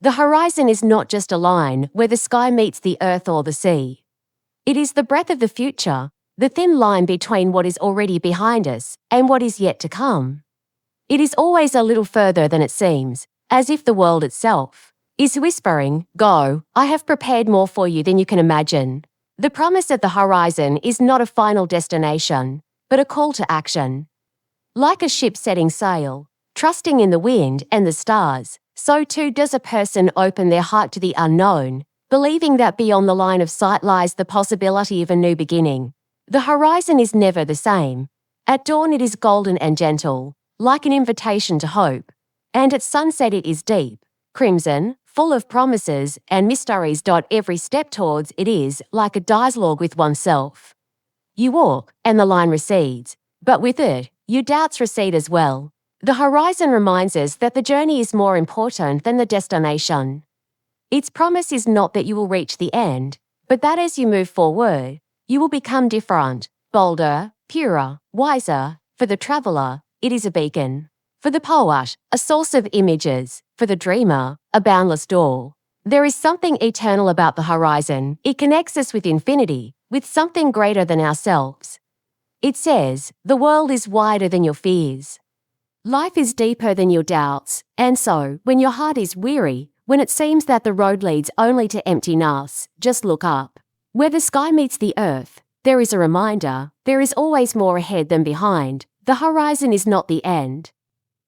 The horizon is not just a line where the sky meets the earth or the sea. It is the breadth of the future, the thin line between what is already behind us and what is yet to come. It is always a little further than it seems, as if the world itself is whispering, "Go, I have prepared more for you than you can imagine." The promise at the horizon is not a final destination, but a call to action. Like a ship setting sail, trusting in the wind and the stars, so too does a person open their heart to the unknown, believing that beyond the line of sight lies the possibility of a new beginning. The horizon is never the same. At dawn it is golden and gentle, like an invitation to hope, and at sunset it is deep, crimson, full of promises and mysteries. Every step towards it is like a dialogue with oneself. You walk, and the line recedes, but with it, your doubts recede as well. The horizon reminds us that the journey is more important than the destination. Its promise is not that you will reach the end, but that as you move forward, you will become different, bolder, purer, wiser. For the traveler, it is a beacon. For the poet, a source of images. For the dreamer, a boundless door. There is something eternal about the horizon. It connects us with infinity, with something greater than ourselves. It says, the world is wider than your fears. Life is deeper than your doubts, and so, when your heart is weary, when it seems that the road leads only to emptiness, just look up. Where the sky meets the earth, there is a reminder, there is always more ahead than behind. The horizon is not the end.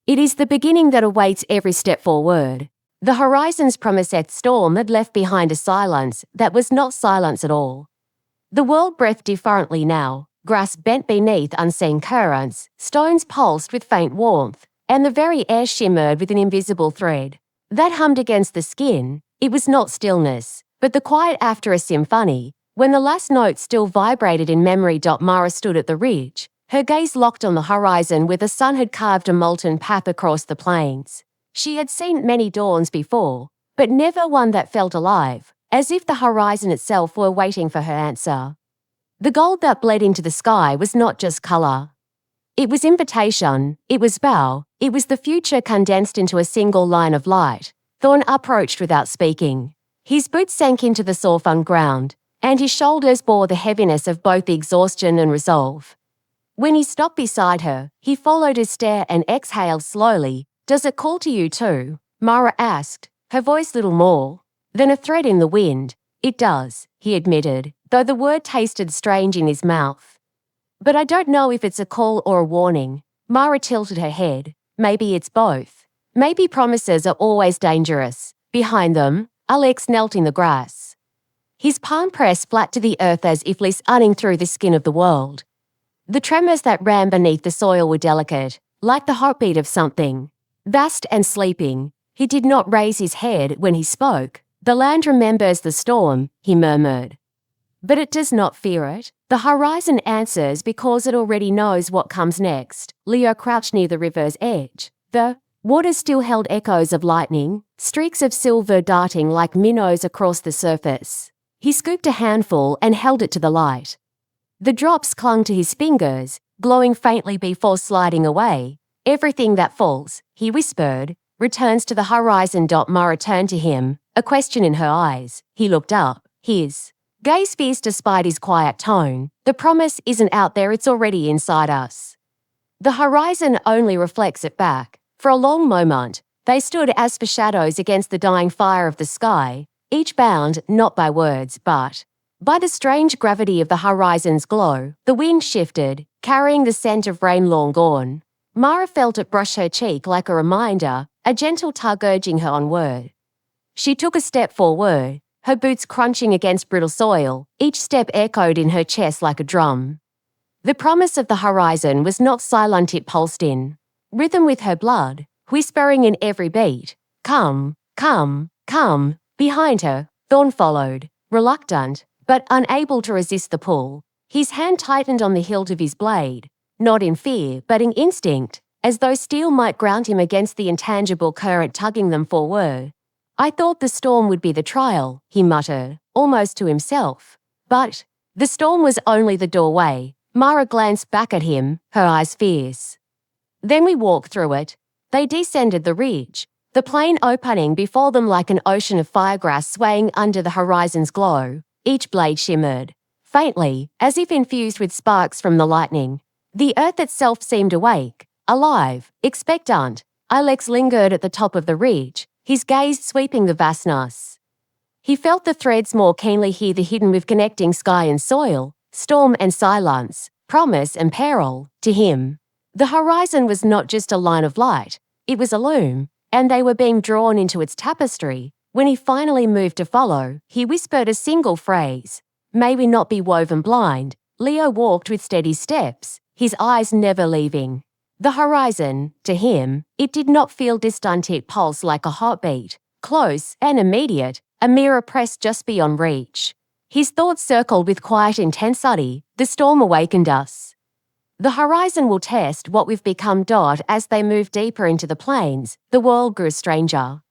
It is the beginning that awaits every step forward. The Harizons Promise storm had left behind a silence that was not silence at all. The world breathed differently now. Grass bent beneath unseen currents, stones pulsed with faint warmth, and the very air shimmered with an invisible thread that hummed against the skin. It was not stillness, but the quiet after a symphony, when the last note still vibrated in memory. Mara stood at the ridge, her gaze locked on the horizon where the sun had carved a molten path across the plains. She had seen many dawns before, but never one that felt alive, as if the horizon itself were waiting for her answer. The gold that bled into the sky was not just colour. It was invitation, it was vow, it was the future condensed into a single line of light. Thorn approached without speaking. His boots sank into the soft ground, and his shoulders bore the heaviness of both exhaustion and resolve. When he stopped beside her, he followed her stare and exhaled slowly. "Does it call to you too?" Mara asked, her voice little more than a thread in the wind. "It does," he admitted, though the word tasted strange in his mouth. "But I don't know if it's a call or a warning." Mara tilted her head. "Maybe it's both. Maybe promises are always dangerous." Behind them, Alex knelt in the grass. His palm pressed flat to the earth as if listening through the skin of the world. The tremors that ran beneath the soil were delicate, like the heartbeat of something vast and sleeping. He did not raise his head when he spoke. "The land remembers the storm," he murmured. "But it does not fear it. The horizon answers because it already knows what comes next." Leo crouched near the river's edge. The water still held echoes of lightning, streaks of silver darting like minnows across the surface. He scooped a handful and held it to the light. The drops clung to his fingers, glowing faintly before sliding away. "Everything that falls," he whispered, "returns to the horizon." Mara turned to him, a question in her eyes. He looked up, his gaze fierce despite his quiet tone. "The promise isn't out there, it's already inside us." The horizon only reflects it back. For a long moment, they stood as for shadows against the dying fire of the sky, each bound not by words but by the strange gravity of the horizon's glow. The wind shifted, carrying the scent of rain long gone. Mara felt it brush her cheek like a reminder, a gentle tug urging her onward. She took a step forward, her boots crunching against brittle soil. Each step echoed in her chest like a drum. The promise of the horizon was not silent, it pulsed in rhythm with her blood, whispering in every beat. "Come, come, come." Behind her, Thorn followed, reluctant, but unable to resist the pull. His hand tightened on the hilt of his blade, not in fear, but in instinct, as though steel might ground him against the intangible current tugging them forward. "I thought the storm would be the trial," he muttered, almost to himself. But the storm was only the doorway. Mara glanced back at him, her eyes fierce. "Then we walked through it." They descended the ridge, the plain opening before them like an ocean of firegrass swaying under the horizon's glow. Each blade shimmered faintly, as if infused with sparks from the lightning. The earth itself seemed awake, alive, expectant. Alex lingered at the top of the ridge, his gaze sweeping the vastness. He felt the threads more keenly, hear the hidden with connecting sky and soil, storm and silence, promise and peril. To him, the horizon was not just a line of light, it was a loom, and they were being drawn into its tapestry. When he finally moved to follow, he whispered a single phrase, "May we not be woven blind." Leo walked with steady steps, his eyes never leaving the horizon. To him, it did not feel distant, it pulsed like a heartbeat, close and immediate, a mirror pressed just beyond reach. His thoughts circled with quiet intensity. The storm awakened us. The horizon will test what we've become. As they moved deeper into the plains, the world grew stranger.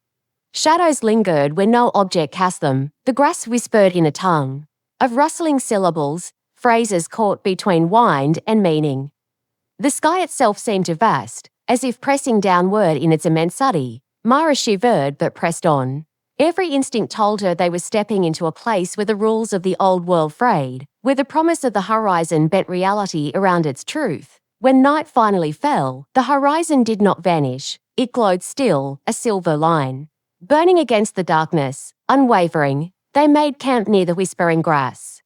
Shadows lingered where no object cast them. The grass whispered in a tongue of rustling syllables, phrases caught between wind and meaning. The sky itself seemed vast, as if pressing downward in its immensity. Mara shivered but pressed on. Every instinct told her they were stepping into a place where the rules of the old world frayed, where the promise of the horizon bent reality around its truth. When night finally fell, the horizon did not vanish. It glowed still, a silver line, burning against the darkness, unwavering. They made camp near the whispering grass.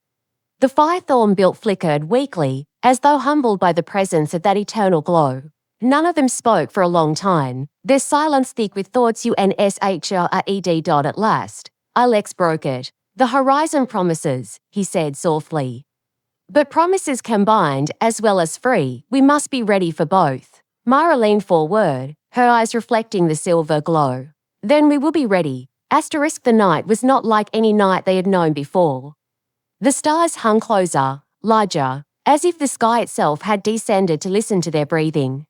The firethorn built flickered weakly, as though humbled by the presence of that eternal glow. None of them spoke for a long time, their silence thick with thoughts. Unshed. At last, Alex broke it. "The horizon promises," he said softly. "But promises combined as well as free. We must be ready for both." Mara leaned forward, her eyes reflecting the silver glow. "Then we will be ready." The night was not like any night they had known before. The stars hung closer, larger, as if the sky itself had descended to listen to their breathing.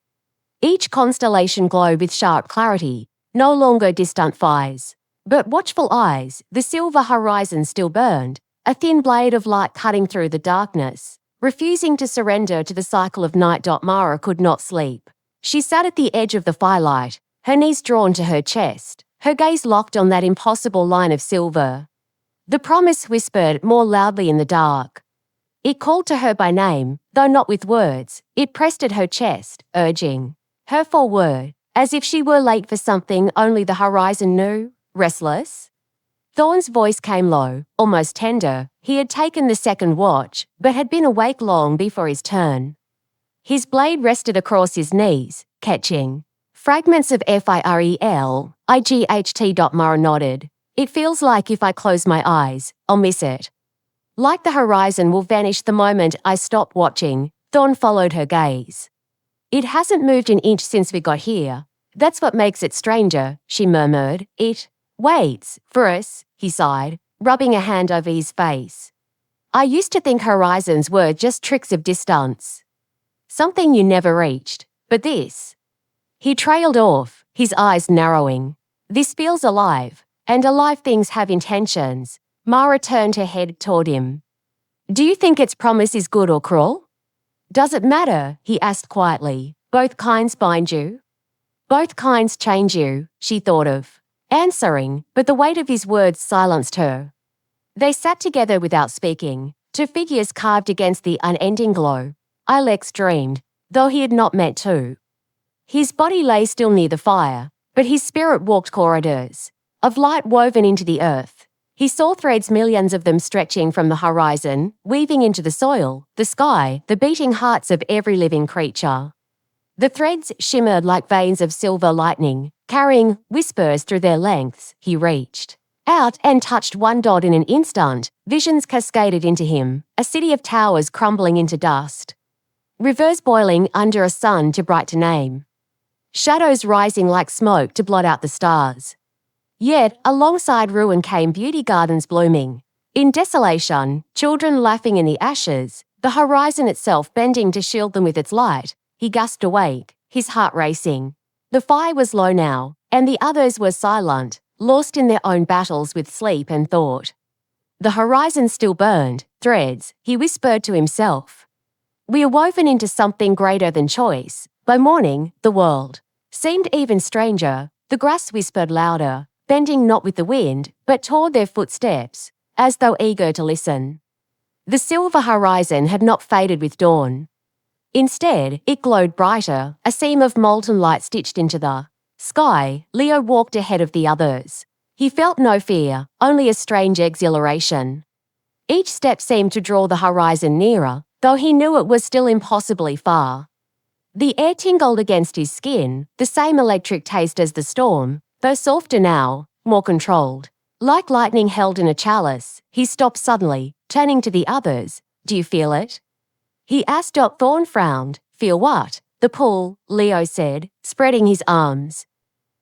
Each constellation glowed with sharp clarity, no longer distant fires, but watchful eyes. The silver horizon still burned, a thin blade of light cutting through the darkness, refusing to surrender to the cycle of night. Mara could not sleep. She sat at the edge of the firelight, her knees drawn to her chest, her gaze locked on that impossible line of silver. The promise whispered more loudly in the dark. It called to her by name, though not with words. It pressed at her chest, urging her forward, as if she were late for something only the horizon knew. Restless? Thorne's voice came low, almost tender. He had taken the second watch, but had been awake long before his turn. His blade rested across his knees, catching fragments of firelight. Mara nodded. "It feels like if I close my eyes, I'll miss it. Like the horizon will vanish the moment I stop watching." Thorne followed her gaze. "It hasn't moved an inch since we got here. That's what makes it stranger," she murmured. "It waits for us," he sighed, rubbing a hand over his face. "I used to think horizons were just tricks of distance. Something you never reached. But this..." He trailed off, his eyes narrowing. "This feels alive, and alive things have intentions." Mara turned her head toward him. "Do you think its promise is good or cruel?" "Does it matter?" he asked quietly. "Both kinds bind you. Both kinds change you," she thought of answering, but the weight of his words silenced her. They sat together without speaking, two figures carved against the unending glow. Alex dreamed, though he had not meant to. His body lay still near the fire, but his spirit walked corridors of light woven into the earth. He saw threads, millions of them stretching from the horizon, weaving into the soil, the sky, the beating hearts of every living creature. The threads shimmered like veins of silver lightning, carrying whispers through their lengths. He reached out and touched one dot. In an instant, visions cascaded into him, a city of towers crumbling into dust, rivers boiling under a sun too bright to name, shadows rising like smoke to blot out the stars. Yet, alongside ruin came beauty, gardens blooming in desolation, children laughing in the ashes, the horizon itself bending to shield them with its light. He gasped awake, his heart racing. The fire was low now, and the others were silent, lost in their own battles with sleep and thought. The horizon still burned, threads, he whispered to himself. We are woven into something greater than choice. By morning, the world seemed even stranger. The grass whispered louder, bending not with the wind, but toward their footsteps, as though eager to listen. The silver horizon had not faded with dawn. Instead, it glowed brighter, a seam of molten light stitched into the sky. Leo walked ahead of the others. He felt no fear, only a strange exhilaration. Each step seemed to draw the horizon nearer, though he knew it was still impossibly far. The air tingled against his skin, the same electric taste as the storm, though softer now, more controlled. Like lightning held in a chalice, he stopped suddenly, turning to the others. "Do you feel it?" He asked. Thorn frowned. "Feel what?" "The pull," Leo said, spreading his arms.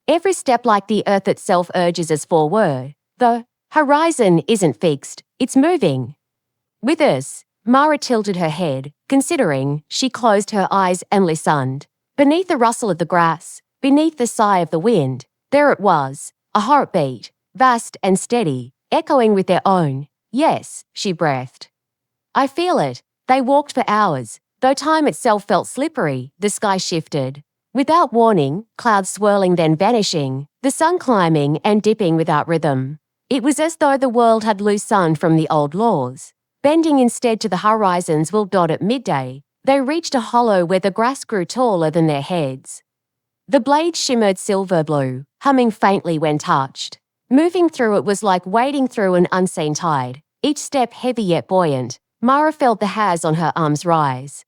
"Every step like the earth itself urges us forward. The horizon isn't fixed, it's moving." "With us?" Mara tilted her head, considering. She closed her eyes and listened. Beneath the rustle of the grass, beneath the sigh of the wind, there it was, a heartbeat, vast and steady, echoing with their own. "Yes," she breathed. "I feel it." They walked for hours. Though time itself felt slippery, the sky shifted. Without warning, clouds swirling then vanishing, the sun climbing and dipping without rhythm. It was as though the world had loosened from the old laws. Bending instead to the horizon's will dot at midday, they reached a hollow where the grass grew taller than their heads. The blades shimmered silver blue, humming faintly when touched. Moving through it was like wading through an unseen tide, each step heavy yet buoyant. Mara felt the hairs on her arms rise.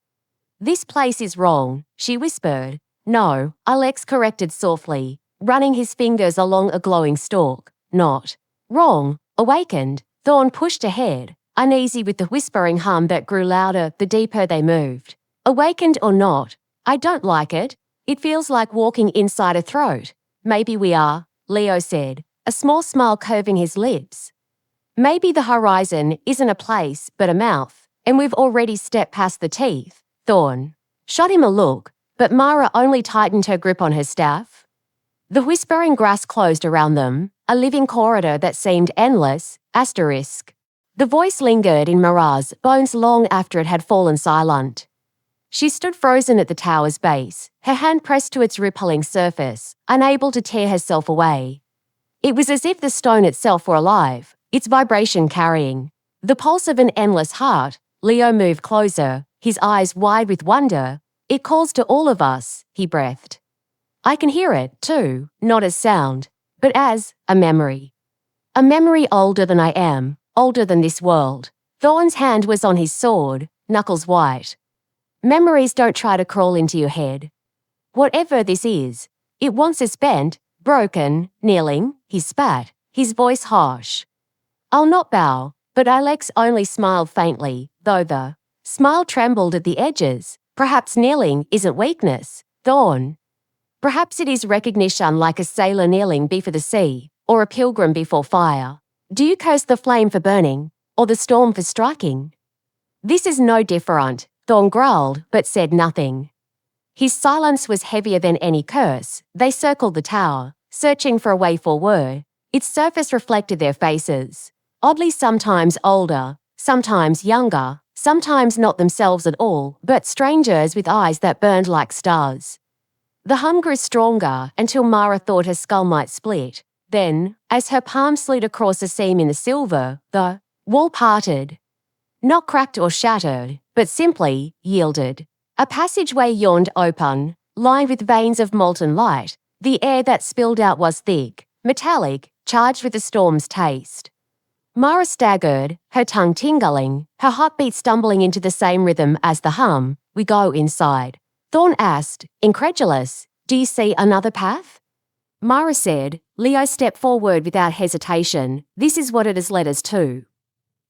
"This place is wrong," she whispered. "No," Alex corrected softly, running his fingers along a glowing stalk. "Not wrong." Awakened, Thorn pushed ahead, uneasy with the whispering hum that grew louder the deeper they moved. "Awakened or not, I don't like it. It feels like walking inside a throat." "Maybe we are," Leo said, a small smile curving his lips. "Maybe the horizon isn't a place, but a mouth, and we've already stepped past the teeth." Thorn shot him a look, but Mara only tightened her grip on her staff. The whispering grass closed around them, a living corridor that seemed endless. The voice lingered in Mara's bones long after it had fallen silent. She stood frozen at the tower's base, her hand pressed to its rippling surface, unable to tear herself away. It was as if the stone itself were alive, its vibration carrying the pulse of an endless heart. Leo moved closer, his eyes wide with wonder. "It calls to all of us," he breathed. "I can hear it, too, not as sound, but as a memory. A memory older than I am, older than this world." Thorn's hand was on his sword, knuckles white. "Memories don't try to crawl into your head. Whatever this is, it wants us bent, broken, kneeling." He spat, his voice harsh. "I'll not bow," but Alex only smiled faintly, though the smile trembled at the edges. "Perhaps kneeling isn't weakness, Thorn. Perhaps it is recognition, like a sailor kneeling before the sea, or a pilgrim before fire. Do you curse the flame for burning, or the storm for striking?" "This is no different," Thorn growled, but said nothing. His silence was heavier than any curse. They circled the tower, searching for a way forward. Its surface reflected their faces. Oddly, sometimes older, sometimes younger, sometimes not themselves at all, but strangers with eyes that burned like stars. The hum grew stronger until Mara thought her skull might split. Then, as her palm slid across a seam in the silver, the wall parted. Not cracked or shattered, but simply yielded. A passageway yawned open, lined with veins of molten light. The air that spilled out was thick, metallic, charged with the storm's taste. Mara staggered, her tongue tingling, her heartbeat stumbling into the same rhythm as the hum. "We go inside." Thorn asked, incredulous, "Do you see another path?" Mara said. Leo stepped forward without hesitation. "This is what it has led us to.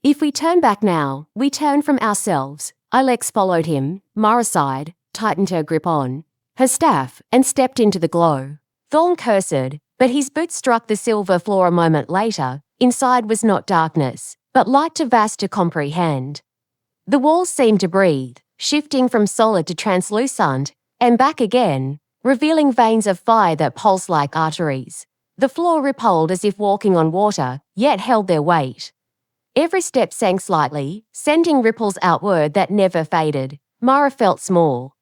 If we turn back now, we turn from ourselves." Alex followed him. Mara sighed, tightened her grip on her staff, and stepped into the glow. Thorn cursed, but his boots struck the silver floor a moment later. Inside was not darkness, but light too vast to comprehend. The walls seemed to breathe, shifting from solid to translucent, and back again, revealing veins of fire that pulsed like arteries. The floor rippled as if walking on water, yet held their weight. Every step sank slightly, sending ripples outward that never faded. Mara felt small.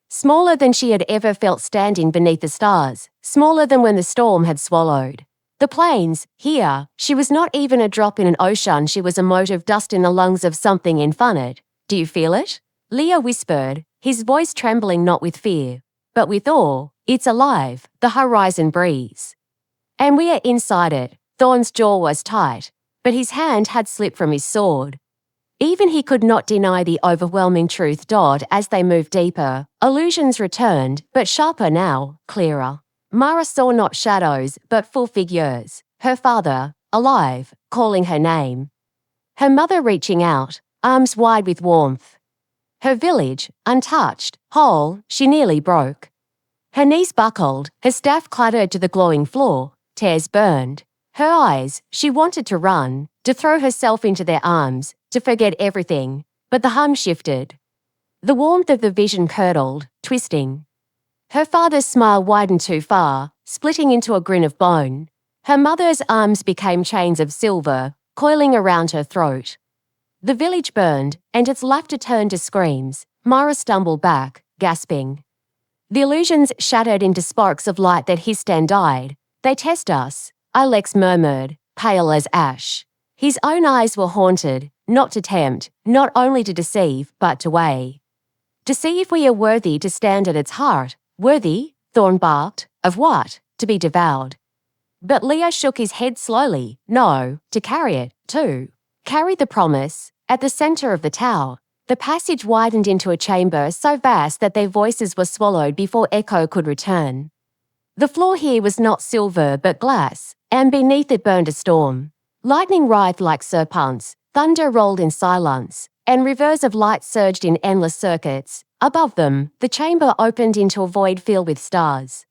Smaller than she had ever felt standing beneath the stars, smaller than when the storm had swallowed the plains. Here, she was not even a drop in an ocean, she was a mote of dust in the lungs of something infinite. Do you feel it? Leo whispered, his voice trembling not with fear, but with awe. It's alive, the horizon breathes. And we are inside it. Thorn's jaw was tight, but his hand had slipped from his sword. Even he could not deny the overwhelming truth. As they moved deeper, illusions returned, but sharper now, clearer. Mara saw not shadows, but full figures. Her father, alive, calling her name. Her mother reaching out, arms wide with warmth. Her village, untouched, whole, she nearly broke. Her knees buckled, her staff clattered to the glowing floor, tears burned. Her eyes, she wanted to run, to throw herself into their arms, to forget everything, but the hum shifted. The warmth of the vision curdled, twisting. Her father's smile widened too far, splitting into a grin of bone. Her mother's arms became chains of silver, coiling around her throat. The village burned, and its laughter turned to screams. Mara stumbled back, gasping. The illusions shattered into sparks of light that hissed and died. They test us, Alex murmured, pale as ash. His own eyes were haunted, not to tempt, not only to deceive, but to weigh. To see if we are worthy to stand at its heart. Worthy, Thorn barked, of what? To be devoured. But Leo shook his head slowly. No, to carry it, too. Carry the promise. At the centre of the tower, the passage widened into a chamber so vast that their voices were swallowed before echo could return. The floor here was not silver but glass, and beneath it burned a storm. Lightning writhed like serpents, thunder rolled in silence, and rivers of light surged in endless circuits. Above them, the chamber opened into a void filled with stars.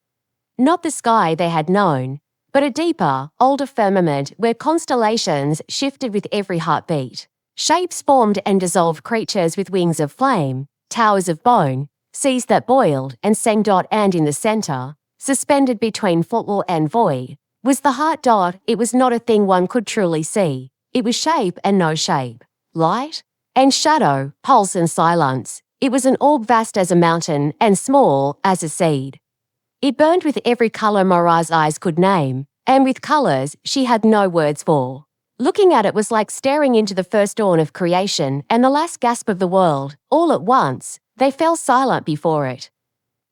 Not the sky they had known, but a deeper, older firmament where constellations shifted with every heartbeat. Shapes formed and dissolved, creatures with wings of flame, towers of bone, seas that boiled and sang. And in the centre, suspended between footwall and void, was the heart. It was not a thing one could truly see. It was shape and no shape, light and shadow, pulse and silence. It was an orb vast as a mountain and small as a seed. It burned with every colour Mara's eyes could name, and with colours she had no words for. Looking at it was like staring into the first dawn of creation and the last gasp of the world. All at once, they fell silent before it.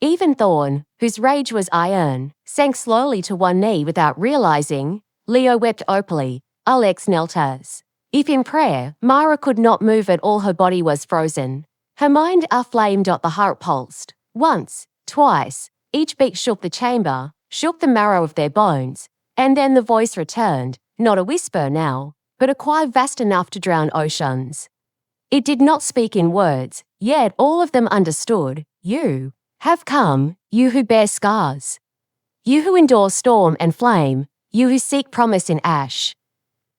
Even Thorn, whose rage was iron, sank slowly to one knee without realising. Leo wept opally. Alex knelt as if in prayer. Mara could not move at all, her body was frozen. Her mind aflamed. The heart pulsed. Once, twice, each beat shook the chamber, shook the marrow of their bones, and then the voice returned. Not a whisper now, but a cry vast enough to drown oceans. It did not speak in words, yet all of them understood. You have come, you who bear scars. You who endure storm and flame, you who seek promise in ash.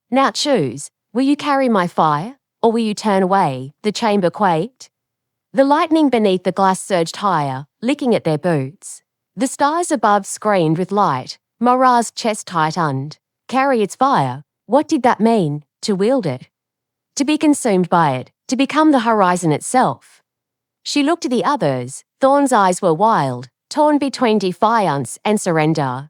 Now choose, will you carry my fire, or will you turn away? The chamber quaked. The lightning beneath the glass surged higher, licking at their boots. The stars above screamed with light. Mara's chest tightened. Carry its fire. What did that mean? To wield it. To be consumed by it. To become the horizon itself. She looked at the others. Thorn's eyes were wild, torn between defiance and surrender.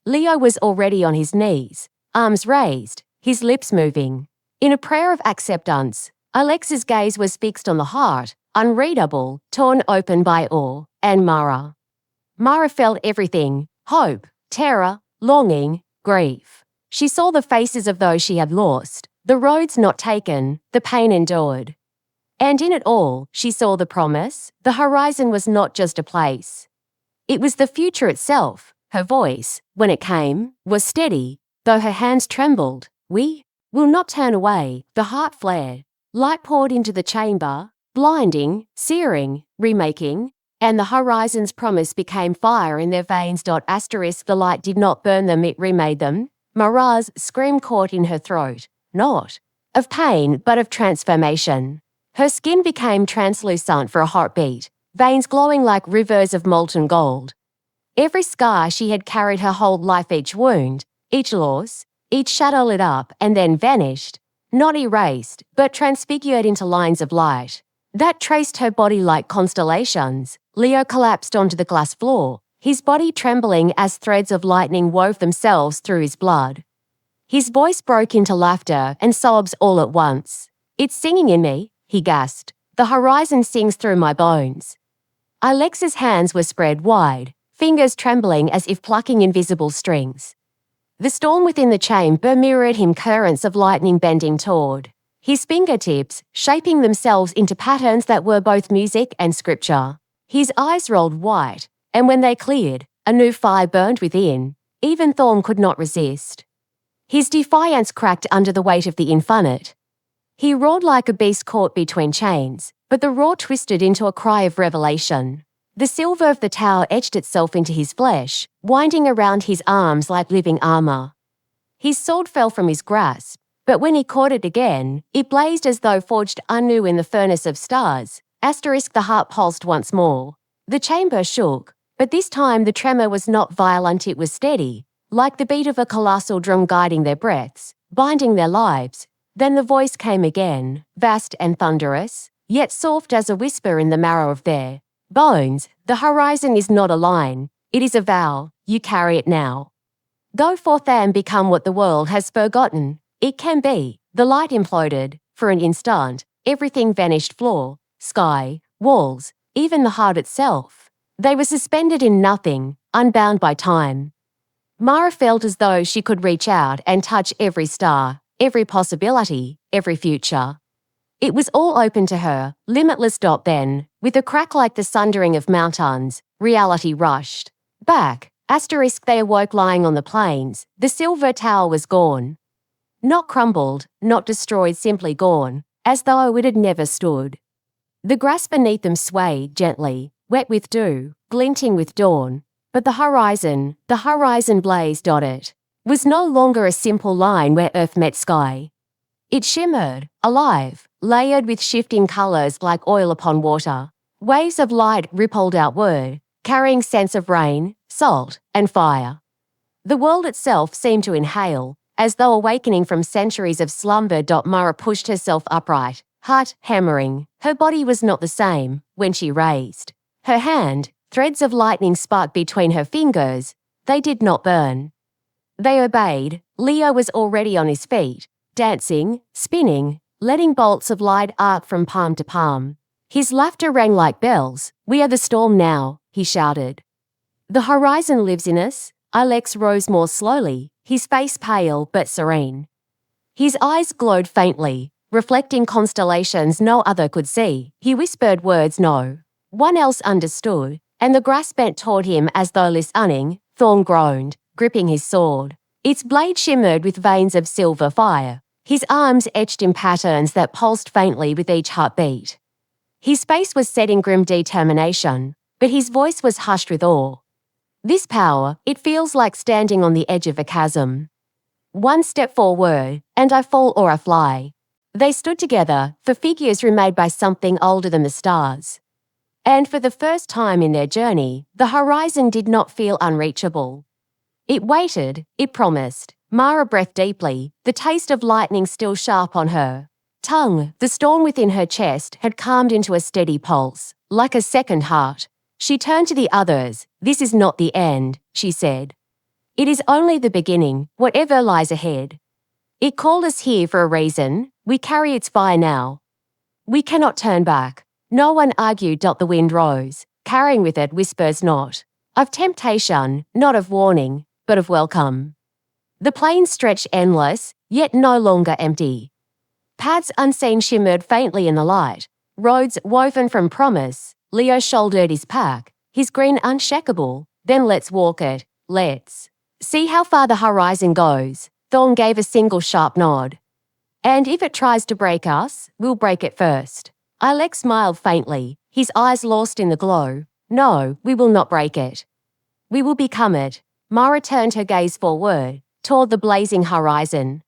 Leo was already on his knees, arms raised, his lips moving. In a prayer of acceptance, Alex's gaze was fixed on the heart, unreadable, torn open by awe, and Mara. Mara felt everything: hope, terror, longing, grief. She saw the faces of those she had lost, the roads not taken, the pain endured. And in it all, she saw the promise. The horizon was not just a place. It was the future itself. Her voice, when it came, was steady, though her hands trembled. We will not turn away. The heart flared. Light poured into the chamber, blinding, searing, remaking, and the horizon's promise became fire in their veins. The light did not burn them, it remade them. Mara's scream caught in her throat, not of pain, but of transformation. Her skin became translucent for a heartbeat, veins glowing like rivers of molten gold. Every scar she had carried her whole life, each wound, each loss, each shadow lit up and then vanished, not erased, but transfigured into lines of light. that traced her body like constellations. Leo collapsed onto the glass floor, his body trembling as threads of lightning wove themselves through his blood. His voice broke into laughter and sobs all at once. "It's singing in me," he gasped. "The horizon sings through my bones." Alex's hands were spread wide, fingers trembling as if plucking invisible strings. The storm within the chamber mirrored him, currents of lightning bending toward his fingertips, shaping themselves into patterns that were both music and scripture. His eyes rolled white, and when they cleared, a new fire burned within. Even Thorn could not resist. His defiance cracked under the weight of the infinite. He roared like a beast caught between chains, but the roar twisted into a cry of revelation. The silver of the tower etched itself into his flesh, winding around his arms like living armor. His sword fell from his grasp, but when he caught it again, it blazed as though forged anew in the furnace of stars. The heart pulsed once more. The chamber shook, but this time the tremor was not violent, it was steady, like the beat of a colossal drum guiding their breaths, binding their lives. Then the voice came again, vast and thunderous, yet soft as a whisper in the marrow of their bones. "The horizon is not a line, it is a vow, you carry it now. Go forth and become what the world has forgotten. It can be." The light imploded. For an instant, everything vanished, floor, sky, walls, even the heart itself. They were suspended in nothing, unbound by time. Mara felt as though she could reach out and touch every star, every possibility, every future. It was all open to her, limitless. Then, with a crack like the sundering of mountains, reality rushed back. They awoke lying on the plains. The silver tower was gone. Not crumbled, not destroyed, simply gone, as though it had never stood. The grass beneath them swayed gently, wet with dew, glinting with dawn. But the horizon blazed. It was no longer a simple line where earth met sky. It shimmered, alive, layered with shifting colors like oil upon water. Waves of light rippled outward, carrying scents of rain, salt, and fire. The world itself seemed to inhale, as though awakening from centuries of slumber. Mara pushed herself upright, heart hammering. Her body was not the same when she raised her hand. Threads of lightning sparked between her fingers. They did not burn. They obeyed. Leo was already on his feet, dancing, spinning, letting bolts of light arc from palm to palm. His laughter rang like bells. "We are the storm now," he shouted. "The horizon lives in us." Alex rose more slowly, his face pale but serene. His eyes glowed faintly, reflecting constellations no other could see. He whispered words no one else understood, and the grass bent toward him as though listening. Thorn groaned, gripping his sword. Its blade shimmered with veins of silver fire, his arms etched in patterns that pulsed faintly with each heartbeat. His face was set in grim determination, but his voice was hushed with awe. "This power, it feels like standing on the edge of a chasm. One step forward, and I fall or I fly." They stood together, for figures remade by something older than the stars. And for the first time in their journey, the horizon did not feel unreachable. It waited, it promised. Mara breathed deeply, the taste of lightning still sharp on her tongue. The storm within her chest had calmed into a steady pulse, like a second heart. She turned to the others. "This is not the end," she said. "It is only the beginning, whatever lies ahead. It called us here for a reason. We carry its fire now. We cannot turn back." No one argued. The wind rose, carrying with it whispers not of temptation, not of warning, but of welcome. The plains stretched endless, yet no longer empty. Paths unseen shimmered faintly in the light, roads woven from promise. Leo shouldered his pack, his grin unshakable. "Then let's walk it, let's see how far the horizon goes." Thorn gave a single sharp nod. "And if it tries to break us, we'll break it first." Alex smiled faintly, his eyes lost in the glow. "No, we will not break it. We will become it." Mara turned her gaze forward, toward the blazing horizon.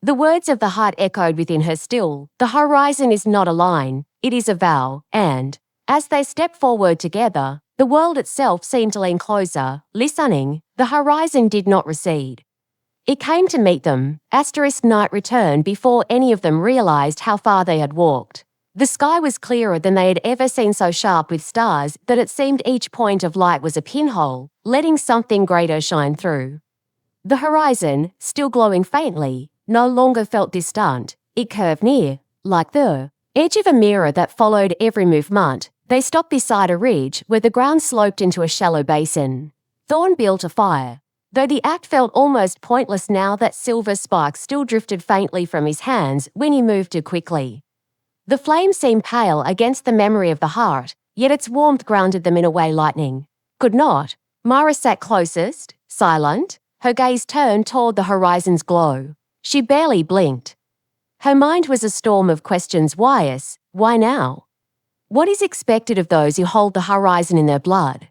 The words of the heart echoed within her still. The horizon is not a line, it is a vow, and, as they stepped forward together, the world itself seemed to lean closer, listening. The horizon did not recede. It came to meet them. Night returned before any of them realized how far they had walked. The sky was clearer than they had ever seen, so sharp with stars that it seemed each point of light was a pinhole, letting something greater shine through. The horizon, still glowing faintly, no longer felt distant. It curved near, like the edge of a mirror that followed every movement. They stopped beside a ridge where the ground sloped into a shallow basin. Thorn built a fire, though the act felt almost pointless now that silver sparks still drifted faintly from his hands when he moved too quickly. The flame seemed pale against the memory of the heart, yet its warmth grounded them in a way lightning could not. Mara sat closest, silent, her gaze turned toward the horizon's glow. She barely blinked. Her mind was a storm of questions. Why us? Why now? What is expected of those who hold the horizon in their blood?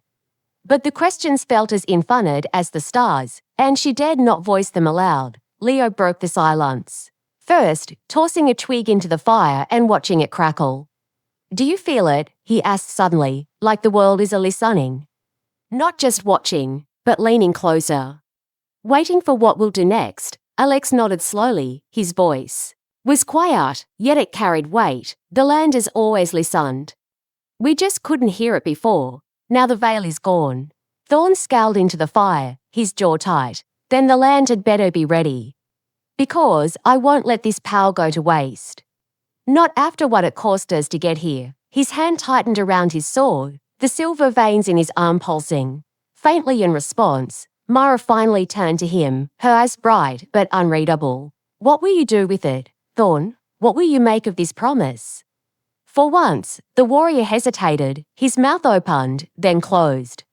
But the questions felt as infinite as the stars, and she dared not voice them aloud. Leo broke the silence. First, tossing a twig into the fire and watching it crackle. Do you feel it? He asked suddenly, like the world is listening. Not just watching, but leaning closer. Waiting for what we'll do next. Alex nodded slowly. His voice was quiet, yet it carried weight. The land has always listened. We just couldn't hear it before. Now the veil is gone. Thorn scowled into the fire, his jaw tight. Then the land had better be ready. Because I won't let this power go to waste. Not after what it cost us to get here. His hand tightened around his sword, the silver veins in his arm pulsing. Faintly in response, Mara finally turned to him, her eyes bright but unreadable. What will you do with it, Thorn? What will you make of this promise? For once, the warrior hesitated, his mouth opened, then closed.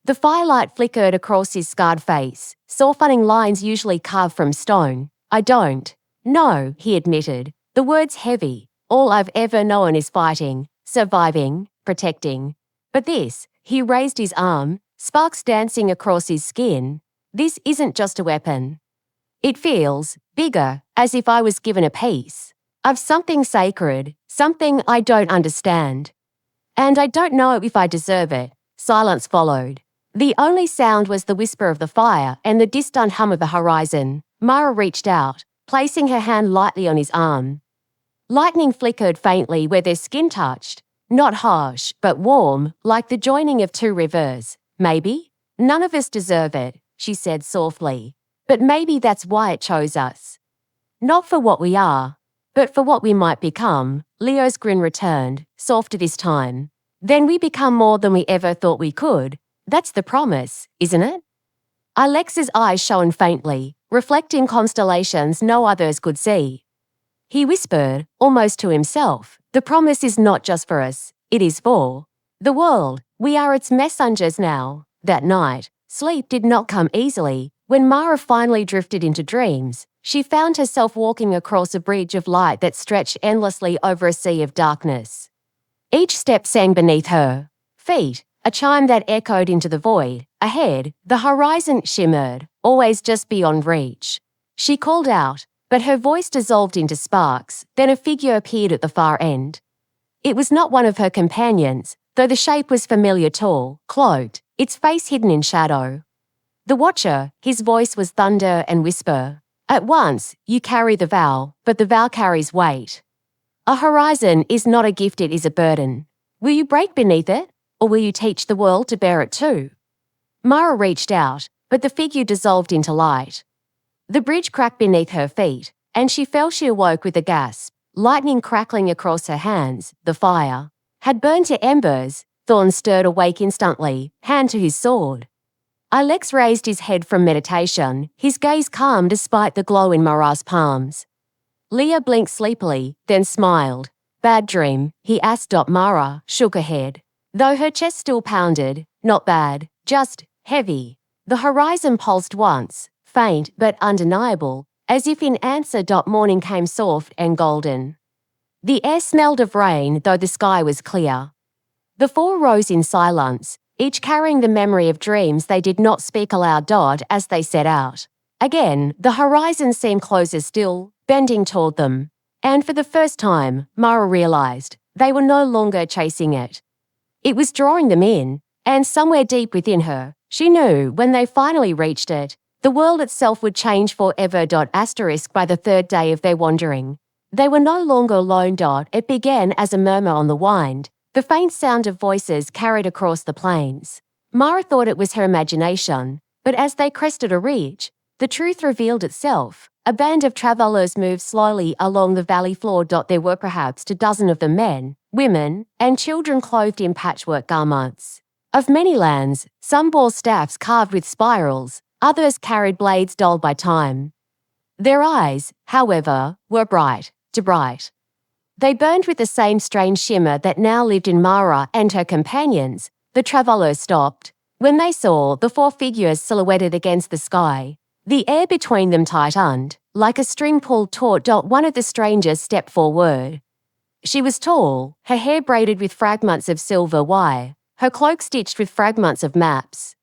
The firelight flickered across his scarred face, softening lines usually carved from stone. I don't. No, he admitted. The words heavy. All I've ever known is fighting, surviving, protecting. But this, he raised his arm, sparks dancing across his skin. This isn't just a weapon. It feels bigger, as if I was given a piece of something sacred, something I don't understand. And I don't know if I deserve it. Silence followed. The only sound was the whisper of the fire and the distant hum of the horizon. Mara reached out, placing her hand lightly on his arm. Lightning flickered faintly where their skin touched, not harsh, but warm, like the joining of two rivers. Maybe? None of us deserve it, she said softly. But maybe that's why it chose us. Not for what we are, but for what we might become. Leo's grin returned, softer this time. Then we become more than we ever thought we could. That's the promise, isn't it? Alex's eyes shone faintly, reflecting constellations no others could see. He whispered, almost to himself, the promise is not just for us, it is for the world. We are its messengers now. That night, sleep did not come easily. When Mara finally drifted into dreams, she found herself walking across a bridge of light that stretched endlessly over a sea of darkness. Each step sang beneath her feet, a chime that echoed into the void. Ahead, the horizon shimmered, always just beyond reach. She called out, but her voice dissolved into sparks. Then a figure appeared at the far end. It was not one of her companions, though the shape was familiar, tall, cloaked, its face hidden in shadow. The Watcher, his voice was thunder and whisper. At once, you carry the vow, but the vow carries weight. A horizon is not a gift, it is a burden. Will you break beneath it, or will you teach the world to bear it too? Mara reached out, but the figure dissolved into light. The bridge cracked beneath her feet, and she felt she awoke with a gasp, lightning crackling across her hands. The fire had burned to embers. Thorn stirred awake instantly, hand to his sword. Alex raised his head from meditation, his gaze calm despite the glow in Mara's palms. Leah blinked sleepily, then smiled. Bad dream, he asked. Mara shook her head, though her chest still pounded. Not bad, just heavy. The horizon pulsed once, faint but undeniable, as if in answer. Morning came soft and golden. The air smelled of rain, though the sky was clear. The four rose in silence, each carrying the memory of dreams they did not speak aloud. As they set out. Again, the horizon seemed closer still, bending toward them. And for the first time, Mara realized they were no longer chasing it. It was drawing them in, and somewhere deep within her, she knew when they finally reached it, the world itself would change forever. By the third day of their wandering, They were no longer a lone dot. It began as a murmur on the wind, the faint sound of voices carried across the plains. Mara thought it was her imagination, but as they crested a ridge, the truth revealed itself. A band of travellers moved slowly along the valley floor. There were perhaps 24 of them, men, women, and children clothed in patchwork garments. Of many lands, some bore staffs carved with spirals, others carried blades dulled by time. Their eyes, however, were bright, too bright. They burned with the same strange shimmer that now lived in Mara and her companions. The travellers stopped when they saw the 4 figures silhouetted against the sky. The air between them tightened, like a string pulled taut. One of the strangers stepped forward. She was tall, her hair braided with fragments of silver wire, her cloak stitched with fragments of maps.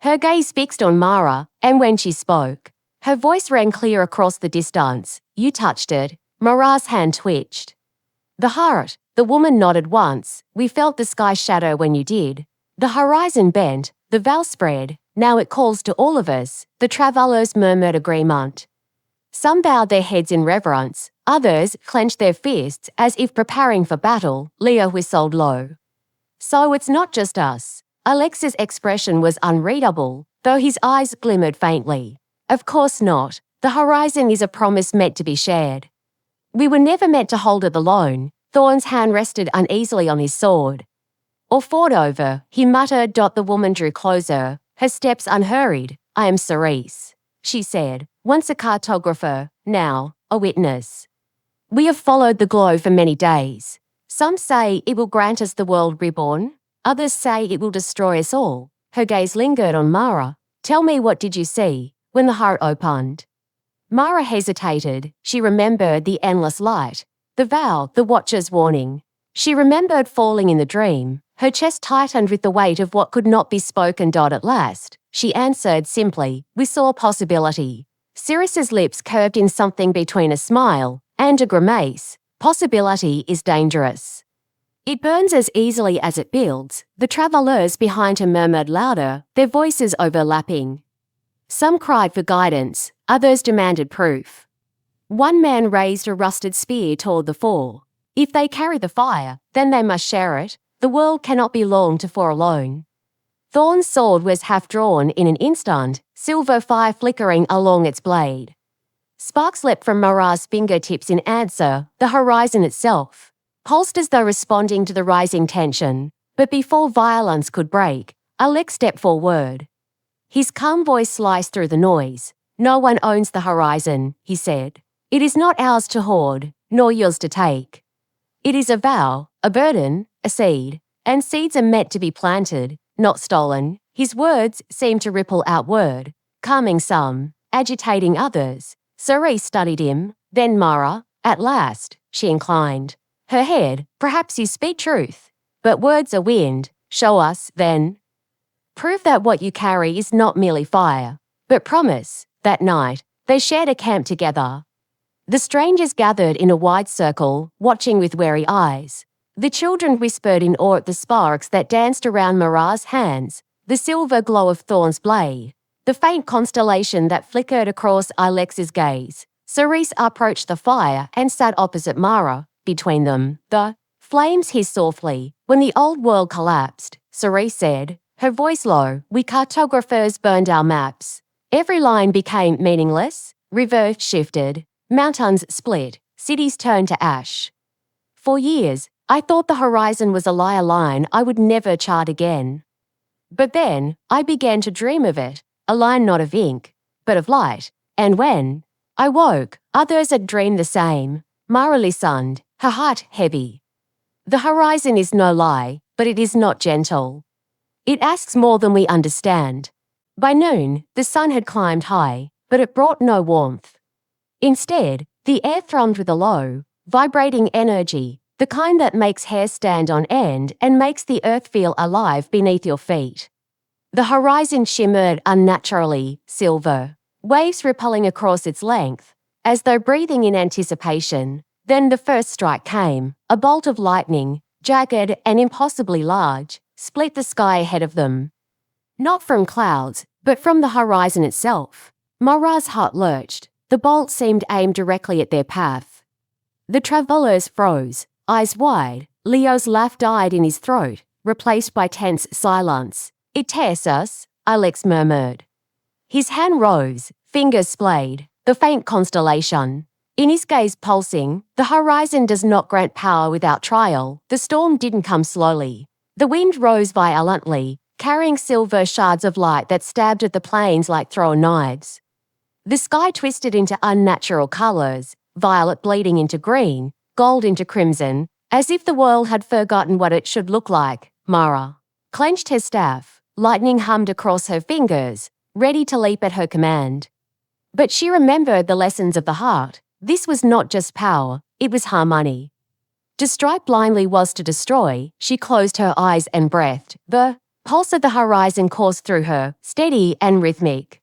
Her gaze fixed on Mara, and when she spoke, her voice rang clear across the distance. "You touched it." Mara's hand twitched. "The heart," the woman nodded once. "We felt the sky shadow when you did." The horizon bent, the veil spread. "Now it calls to all of us," the travellers murmured agreement. Some bowed their heads in reverence, others clenched their fists as if preparing for battle. Leah whistled low. "So it's not just us." Alex's expression was unreadable, though his eyes glimmered faintly. "Of course not. The horizon is a promise meant to be shared. We were never meant to hold it alone." Thorn's hand rested uneasily on his sword. "Or fought over," he muttered. The woman drew closer, her steps unhurried. "I am Cerise," she said, "once a cartographer, now a witness. We have followed the glow for many days. Some say it will grant us the world reborn. Others say it will destroy us all." Her gaze lingered on Mara. "Tell me, what did you see when the heart opened?" Mara hesitated. She remembered the endless light, the vow, the watcher's warning. She remembered falling in the dream. Her chest tightened with the weight of what could not be spoken. At last, she answered simply, "We saw possibility." Cyrus's lips curved in something between a smile and a grimace. "Possibility is dangerous. It burns as easily as it builds." The travellers behind her murmured louder, their voices overlapping. Some cried for guidance, others demanded proof. One man raised a rusted spear toward the 4. "If they carry the fire, then they must share it. The world cannot be long to fall alone." Thorn's sword was half drawn in an instant, silver fire flickering along its blade. Sparks leapt from Mara's fingertips in answer, the horizon itself pulsed as though responding to the rising tension. But before violence could break, Alex stepped forward. His calm voice sliced through the noise. "No one owns the horizon," he said. "It is not ours to hoard, nor yours to take. It is a vow, a burden, a seed, and seeds are meant to be planted, not stolen." His words seemed to ripple outward, calming some, agitating others. Cerise studied him, then Mara. "At last," she inclined her head. "Perhaps you speak truth, but words are wind. Show us, then. Prove that what you carry is not merely fire, but promise." That night, they shared a camp together. The strangers gathered in a wide circle, watching with wary eyes. The children whispered in awe at the sparks that danced around Mara's hands, the silver glow of Thorn's blade, the faint constellation that flickered across Alex's gaze. Cerise approached the fire and sat opposite Mara. Between them, the flames hissed softly. "When the old world collapsed," Cerise said, her voice low, "we cartographers burned our maps. Every line became meaningless. Rivers shifted, mountains split, cities turned to ash. For years, I thought the horizon was a line I would never chart again. But then, I began to dream of it, a line not of ink, but of light. And when I woke, others had dreamed the same." Mara listened, her heart heavy. "The horizon is no lie, but it is not gentle. It asks more than we understand." By noon, the sun had climbed high, but it brought no warmth. Instead, the air thrummed with a low, vibrating energy, the kind that makes hair stand on end and makes the earth feel alive beneath your feet. The horizon shimmered unnaturally, silver, waves rippling across its length, as though breathing in anticipation. Then the first strike came. A bolt of lightning, jagged and impossibly large, split the sky ahead of them. Not from clouds, but from the horizon itself. Mara's heart lurched. The bolt seemed aimed directly at their path. The travelers froze, eyes wide. Leo's laugh died in his throat, replaced by tense silence. "It tears us," Alex murmured. His hand rose, fingers splayed, the faint constellation. In his gaze pulsing, the horizon does not grant power without trial. The storm didn't come slowly. The wind rose violently, carrying silver shards of light that stabbed at the plains like thrown knives. The sky twisted into unnatural colors, violet bleeding into green, gold into crimson, as if the world had forgotten what it should look like. Mara clenched her staff, lightning hummed across her fingers, ready to leap at her command. But she remembered the lessons of the heart. This was not just power, it was harmony. To strike blindly was to destroy. She closed her eyes and breathed. The pulse of the horizon coursed through her, steady and rhythmic.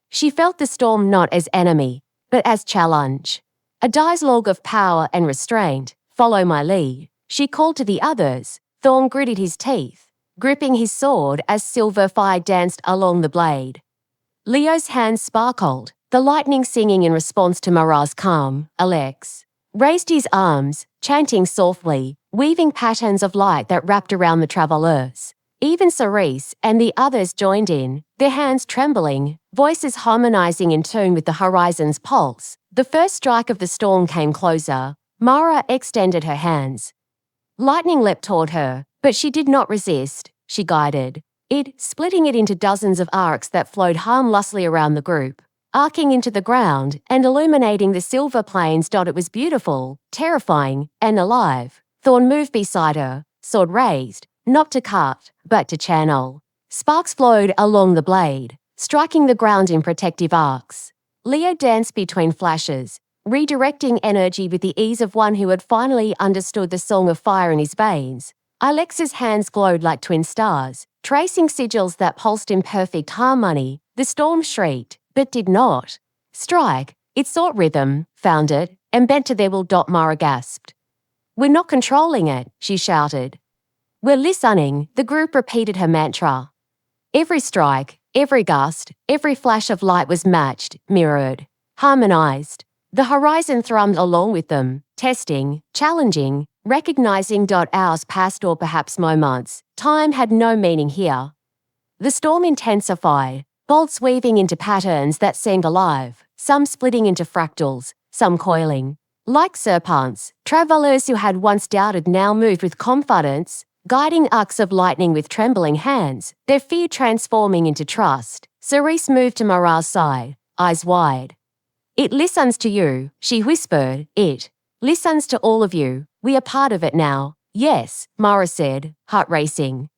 She felt the storm not as enemy, but as challenge. A dialogue of power and restraint. "Follow my lead," she called to the others. Thorn gritted his teeth, gripping his sword as silver fire danced along the blade. Leo's hands sparkled, the lightning singing in response to Mara's calm. Alex raised his arms, chanting softly, weaving patterns of light that wrapped around the travelers. Even Cerise and the others joined in, their hands trembling, voices harmonizing in tune with the horizon's pulse. The first strike of the storm came closer. Mara extended her hands. Lightning leapt toward her, but she did not resist. She guided it, splitting it into dozens of arcs that flowed harmlessly around the group, arcing into the ground and illuminating the silver plains. It was beautiful, terrifying, and alive. Thorn moved beside her, sword raised, not to cut, but to channel. Sparks flowed along the blade, striking the ground in protective arcs. Leo danced between flashes, redirecting energy with the ease of one who had finally understood the song of fire in his veins. Alex's hands glowed like twin stars, tracing sigils that pulsed in perfect harmony. The storm shrieked, but did not strike. It sought rhythm, found it, and bent to their will. Mara gasped. "We're not controlling it," she shouted. "We're listening," the group repeated her mantra. Every strike, every gust, every flash of light was matched, mirrored, harmonized. The horizon thrummed along with them, testing, challenging, recognizing. Hours passed, or perhaps moments. Time had no meaning here. The storm intensified, bolts weaving into patterns that seemed alive, some splitting into fractals, some coiling. Like serpents, travelers who had once doubted now moved with confidence, guiding arcs of lightning with trembling hands, their fear transforming into trust. Cerise moved to Mara's side, eyes wide. "It listens to you," she whispered. "It listens to all of you. We are part of it now." "Yes," Mara said, heart racing.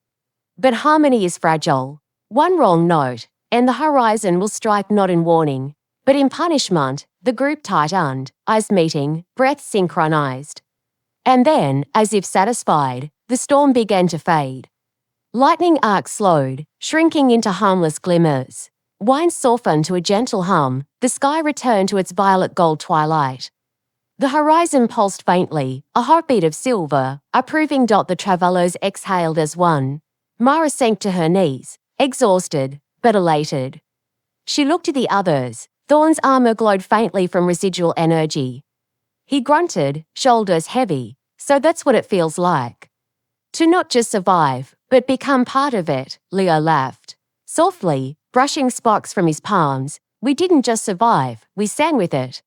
"But harmony is fragile. One wrong note, and the horizon will strike, not in warning, but in punishment." The group tightened, eyes meeting, breaths synchronized. And then, as if satisfied, the storm began to fade. Lightning arcs slowed, shrinking into harmless glimmers. Wine softened to a gentle hum. The sky returned to its violet gold twilight. The horizon pulsed faintly, a heartbeat of silver, approving. The travelers exhaled as one. Mara sank to her knees, exhausted, but elated. She looked at the others. Thorn's armor glowed faintly from residual energy. He grunted, shoulders heavy. "So that's what it feels like. To not just survive, but become part of it." Leo laughed, softly, brushing sparks from his palms. "We didn't just survive, we sang with it.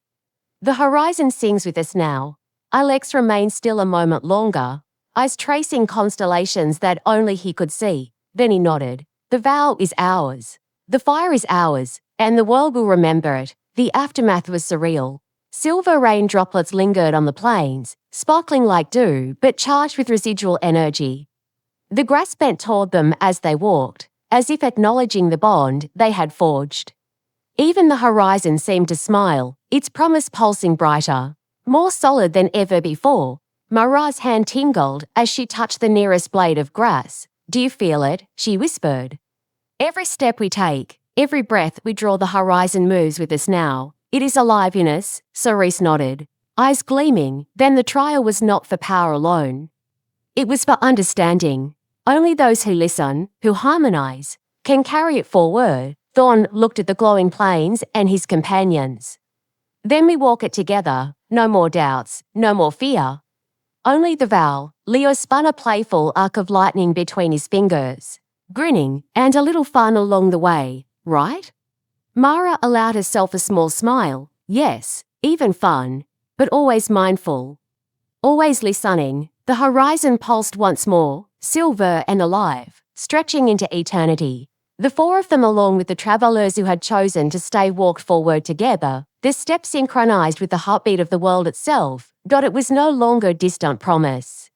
The horizon sings with us now." Alex remained still a moment longer, eyes tracing constellations that only he could see. Then he nodded. "The vow is ours. The fire is ours, and the world will remember it." The aftermath was surreal. Silver rain droplets lingered on the plains, sparkling like dew, but charged with residual energy. The grass bent toward them as they walked, as if acknowledging the bond they had forged. Even the horizon seemed to smile, its promise pulsing brighter, more solid than ever before. Mara's hand tingled as she touched the nearest blade of grass. "Do you feel it?" she whispered. "Every step we take, every breath we draw, the horizon moves with us now. It is alive in us." Cerise nodded, eyes gleaming. Then the trial was not for power alone. It was for understanding. Only those who listen, who harmonize, can carry it forward. Thorn looked at the glowing plains and his companions. "Then we walk it together, No more doubts, no more fear. Only the vow. Leo spun a playful arc of lightning between his fingers, grinning, and a little fun along the way, right? Mara allowed herself a small smile. Yes, even fun, but always mindful. Always listening. The horizon pulsed once more, silver and alive, stretching into eternity. The four of them, along with the travellers who had chosen to stay, walked forward together, their steps synchronized with the heartbeat of the world itself. It was no longer a distant promise.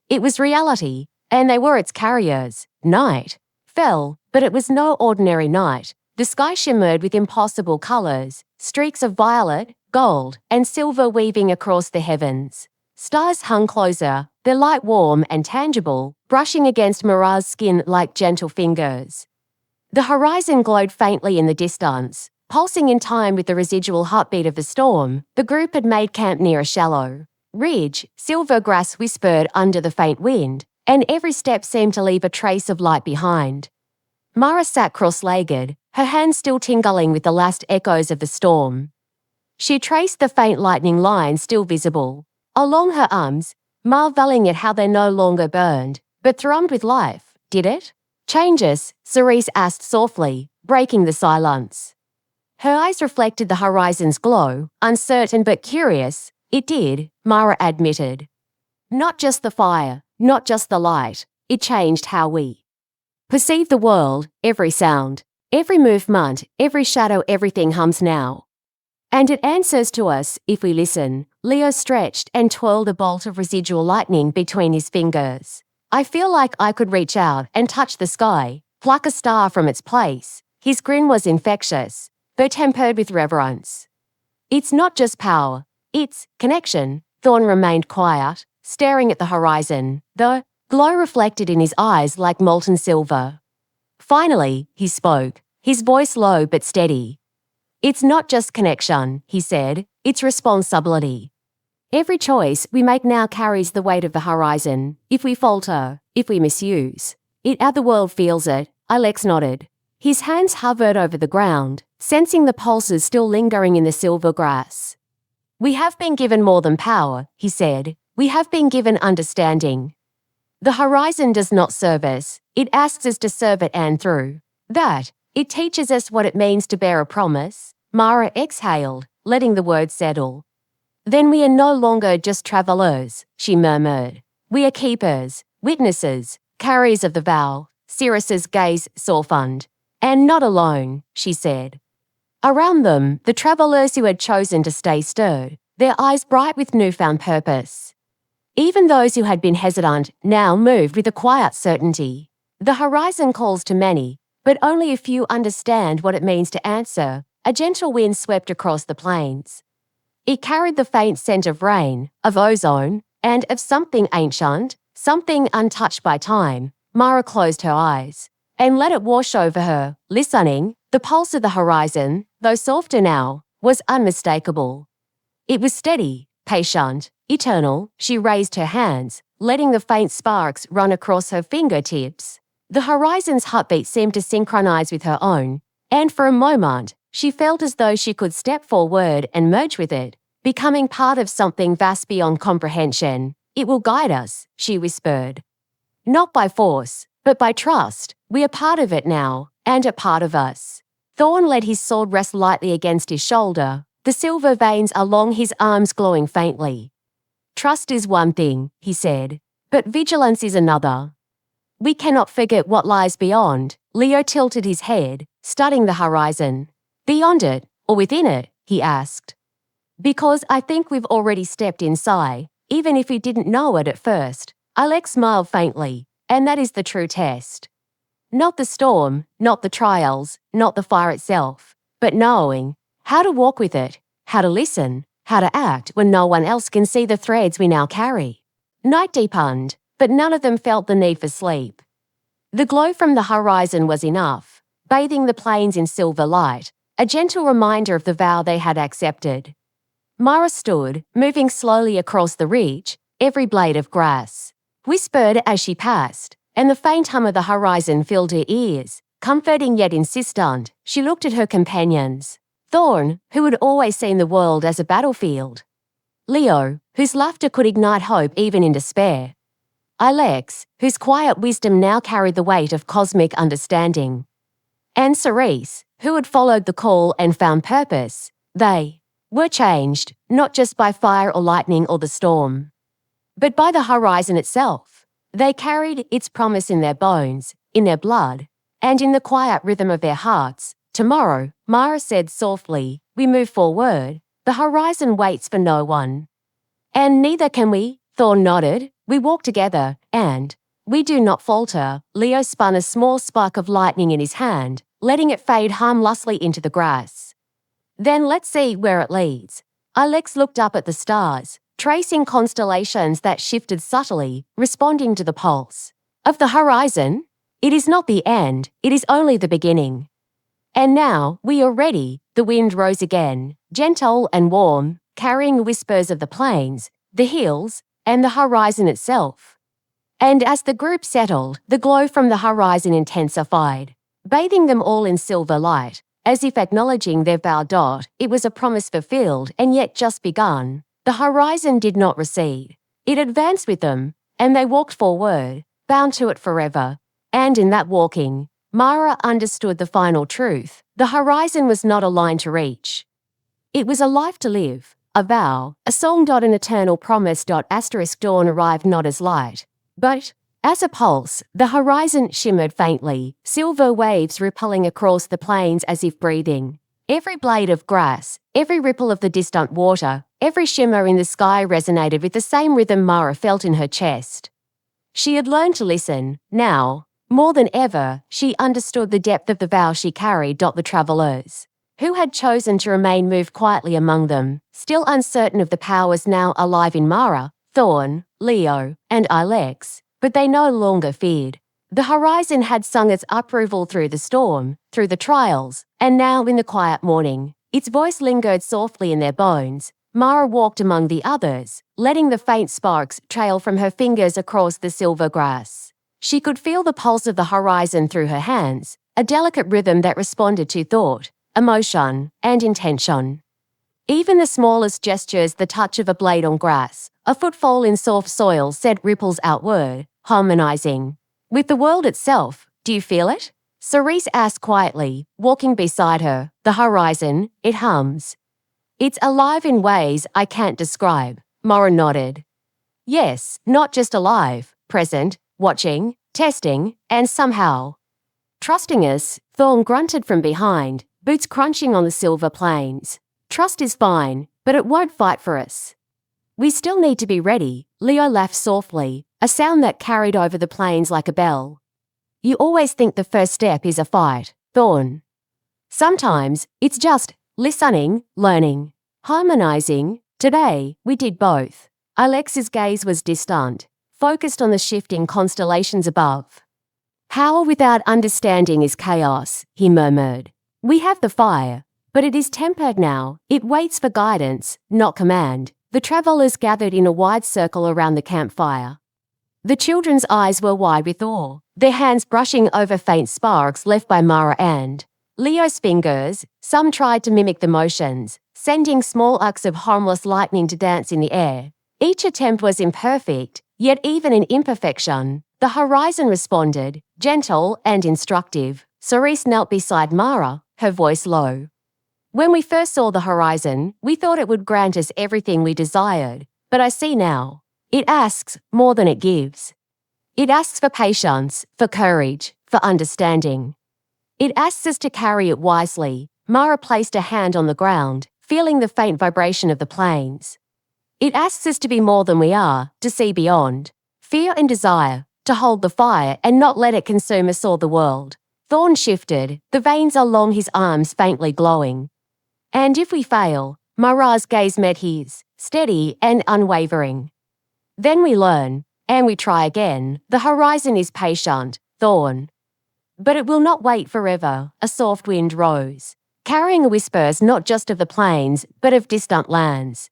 It was reality, and they were its carriers. Night fell, but it was no ordinary night. The sky shimmered with impossible colours, streaks of violet, gold, and silver weaving across the heavens. Stars hung closer, their light warm and tangible, brushing against Mara's skin like gentle fingers. The horizon glowed faintly in the distance, pulsing in time with the residual heartbeat of the storm. The group had made camp near a shallow ridge. Silver grass whispered under the faint wind, and every step seemed to leave a trace of light behind. Mara sat cross-legged, her hands still tingling with the last echoes of the storm. She traced the faint lightning lines still visible along her arms, marveling at how they no longer burned, but thrummed with life. Did it change us? Cerise asked softly, breaking the silence. Her eyes reflected the horizon's glow, uncertain but curious. It did, Mara admitted. Not just the fire, not just the light. It changed how we perceive the world, every sound, every movement, every shadow, everything hums now. And it answers to us if we listen. Leo stretched and twirled a bolt of residual lightning between his fingers. I feel like I could reach out and touch the sky, pluck a star from its place. His grin was infectious, but tempered with reverence. It's not just power, it's connection. Thorn remained quiet, staring at the horizon, the glow reflected in his eyes like molten silver. Finally, he spoke, his voice low but steady. It's not just connection, he said, it's responsibility. Every choice we make now carries the weight of the horizon. If we falter, if we misuse it, how the world feels it. Alex nodded. His hands hovered over the ground, sensing the pulses still lingering in the silver grass. We have been given more than power, he said. We have been given understanding. The horizon does not serve us. It asks us to serve it, and through that, it teaches us what it means to bear a promise. Mara exhaled, letting the words settle. Then we are no longer just travellers, she murmured. We are keepers, witnesses, carriers of the vow. Sirius's gaze softened. And not alone, she said. Around them, the travellers who had chosen to stay stirred, their eyes bright with newfound purpose. Even those who had been hesitant now moved with a quiet certainty. The horizon calls to many, but only a few understand what it means to answer. A gentle wind swept across the plains. It carried the faint scent of rain, of ozone, and of something ancient, something untouched by time. Mara closed her eyes and let it wash over her, listening. The pulse of the horizon, though softer now, was unmistakable. It was steady, patient, eternal. She raised her hands, letting the faint sparks run across her fingertips. The horizon's heartbeat seemed to synchronize with her own, and for a moment, she felt as though she could step forward and merge with it, becoming part of something vast beyond comprehension. It will guide us, she whispered. Not by force, but by trust. We are part of it now, and a part of us. Thorn let his sword rest lightly against his shoulder, the silver veins along his arms glowing faintly. Trust is one thing, he said, but vigilance is another. We cannot forget what lies beyond. Leo tilted his head, studying the horizon. Beyond it, or within it, he asked. Because I think we've already stepped inside, even if we didn't know it at first. Alex smiled faintly, and that is the true test. Not the storm, not the trials, not the fire itself, but knowing how to walk with it, how to listen, how to act when no one else can see the threads we now carry. Night deepened, but none of them felt the need for sleep. The glow from the horizon was enough, bathing the plains in silver light, a gentle reminder of the vow they had accepted. Mara stood, moving slowly across the ridge, every blade of grass whispered as she passed, and the faint hum of the horizon filled her ears. Comforting yet insistent, she looked at her companions. Thorn, who had always seen the world as a battlefield. Leo, whose laughter could ignite hope even in despair. Ilex, whose quiet wisdom now carried the weight of cosmic understanding. And Cerise, who had followed the call and found purpose. They were changed, not just by fire or lightning or the storm, but by the horizon itself. They carried its promise in their bones, in their blood, and in the quiet rhythm of their hearts. Tomorrow, Mara said softly, we move forward. The horizon waits for no one. And neither can we, Thorn nodded. We walk together, and we do not falter. Leo spun a small spark of lightning in his hand, letting it fade harmlessly into the grass. Then let's see where it leads. Ilex looked up at the stars, tracing constellations that shifted subtly, responding to the pulse of the horizon. It is not the end, it is only the beginning. And now, we are ready. The wind rose again, gentle and warm, carrying whispers of the plains, the hills, and the horizon itself. And as the group settled, the glow from the horizon intensified, bathing them all in silver light, as if acknowledging their vow. It was a promise fulfilled and yet just begun. The horizon did not recede. It advanced with them, and they walked forward, bound to it forever. And in that walking, Mara understood the final truth. The horizon was not a line to reach. It was a life to live, a vow, a song. An eternal promise. Dawn arrived not as light, but as a pulse. The horizon shimmered faintly, silver waves rippling across the plains as if breathing. Every blade of grass, every ripple of the distant water, every shimmer in the sky resonated with the same rhythm Mara felt in her chest. She had learned to listen. Now, more than ever, she understood the depth of the vow she carried. The travelers, who had chosen to remain, moved quietly among them, still uncertain of the powers now alive in Mara, Thorn, Leo, and Ilex. But they no longer feared. The horizon had sung its approval through the storm, through the trials, and now in the quiet morning, its voice lingered softly in their bones. Mara walked among the others, letting the faint sparks trail from her fingers across the silver grass. She could feel the pulse of the horizon through her hands, a delicate rhythm that responded to thought, emotion, and intention. Even the smallest gestures, the touch of a blade on grass, a footfall in soft soil, sent ripples outward, harmonizing with the world itself. Do you feel it? Cerise asked quietly, walking beside her. The horizon, it hums. It's alive in ways I can't describe. Mara nodded. Yes, not just alive, present, watching, testing, and somehow trusting us. Thorn grunted from behind, boots crunching on the silver plains. Trust is fine, but it won't fight for us. We still need to be ready. Leo laughed softly, a sound that carried over the plains like a bell. You always think the first step is a fight, Thorn. Sometimes it's just listening, learning, harmonizing. Today, we did both. Alex's gaze was distant, focused on the shifting constellations above. Power without understanding is chaos, he murmured. We have the fire, but it is tempered now. It waits for guidance, not command. The travelers gathered in a wide circle around the campfire. The children's eyes were wide with awe, their hands brushing over faint sparks left by Mara and Leo's fingers. Some tried to mimic the motions, sending small arcs of harmless lightning to dance in the air. Each attempt was imperfect, yet even in imperfection, the horizon responded, gentle and instructive. Cerise knelt beside Mara, her voice low. When we first saw the horizon, we thought it would grant us everything we desired, but I see now. It asks more than it gives. It asks for patience, for courage, for understanding. It asks us to carry it wisely. Mara placed a hand on the ground, feeling the faint vibration of the plains. It asks us to be more than we are, to see beyond fear and desire, to hold the fire and not let it consume us or the world. Thorn shifted, the veins along his arms faintly glowing. And if we fail, Mara's gaze met his, steady and unwavering. Then we learn, and we try again. The horizon is patient, Thorn. But it will not wait forever. A soft wind rose, carrying whispers not just of the plains, but of distant lands.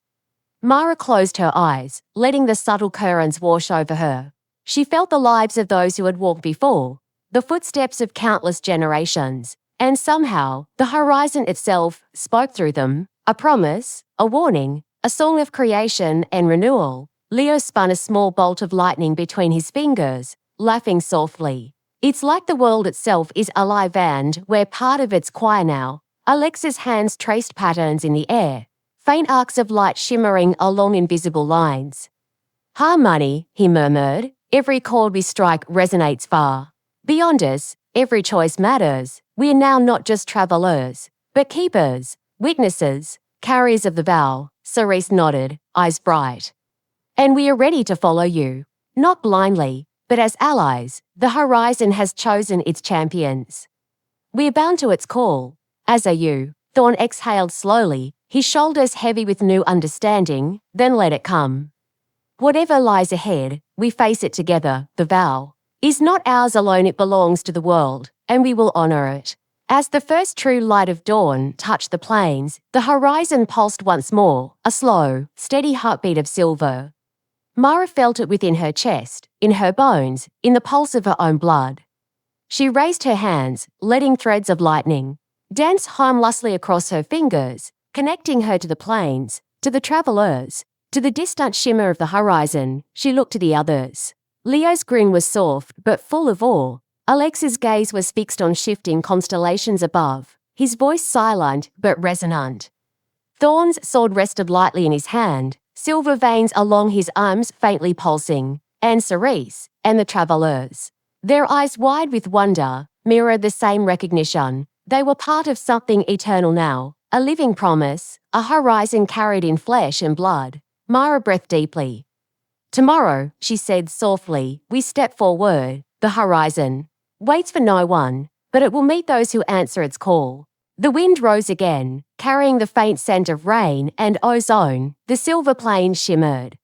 Mara closed her eyes, letting the subtle currents wash over her. She felt the lives of those who had walked before, the footsteps of countless generations, and somehow the horizon itself spoke through them, a promise, a warning, A song of creation and renewal. Leo spun a small bolt of lightning between his fingers, laughing softly. It's like the world itself is alive and we're part of its choir now. Alex's hands traced patterns in the air, faint arcs of light shimmering along invisible lines. Harmony, he murmured. Every chord we strike resonates far. Beyond us, every choice matters. We are now not just travelers, but keepers, witnesses, carriers of the vow. Cerise nodded, eyes bright. And we are ready to follow you. Not blindly, but as allies. The horizon has chosen its champions. We are bound to its call, as are you. Thorn exhaled slowly, his shoulders heavy with new understanding, then let it come. Whatever lies ahead, we face it together. The vow is not ours alone, it belongs to the world, and we will honor it. As the first true light of dawn touched the plains, the horizon pulsed once more, a slow, steady heartbeat of silver. Mara felt it within her chest, in her bones, in the pulse of her own blood. She raised her hands, letting threads of lightning dance harmlessly across her fingers, connecting her to the plains, to the travelers, to the distant shimmer of the horizon. She looked to the others. Leo's grin was soft but full of awe. Alex's gaze was fixed on shifting constellations above, his voice silent but resonant. Thorn's sword rested lightly in his hand, silver veins along his arms faintly pulsing, and Cerise, and the travelers, their eyes wide with wonder, mirrored the same recognition. They were part of something eternal now, a living promise, a horizon carried in flesh and blood. Mara breathed deeply. Tomorrow, she said softly, we step forward. The horizon waits for no one, but it will meet those who answer its call. The wind rose again, carrying the faint scent of rain and ozone. The silver plains shimmered.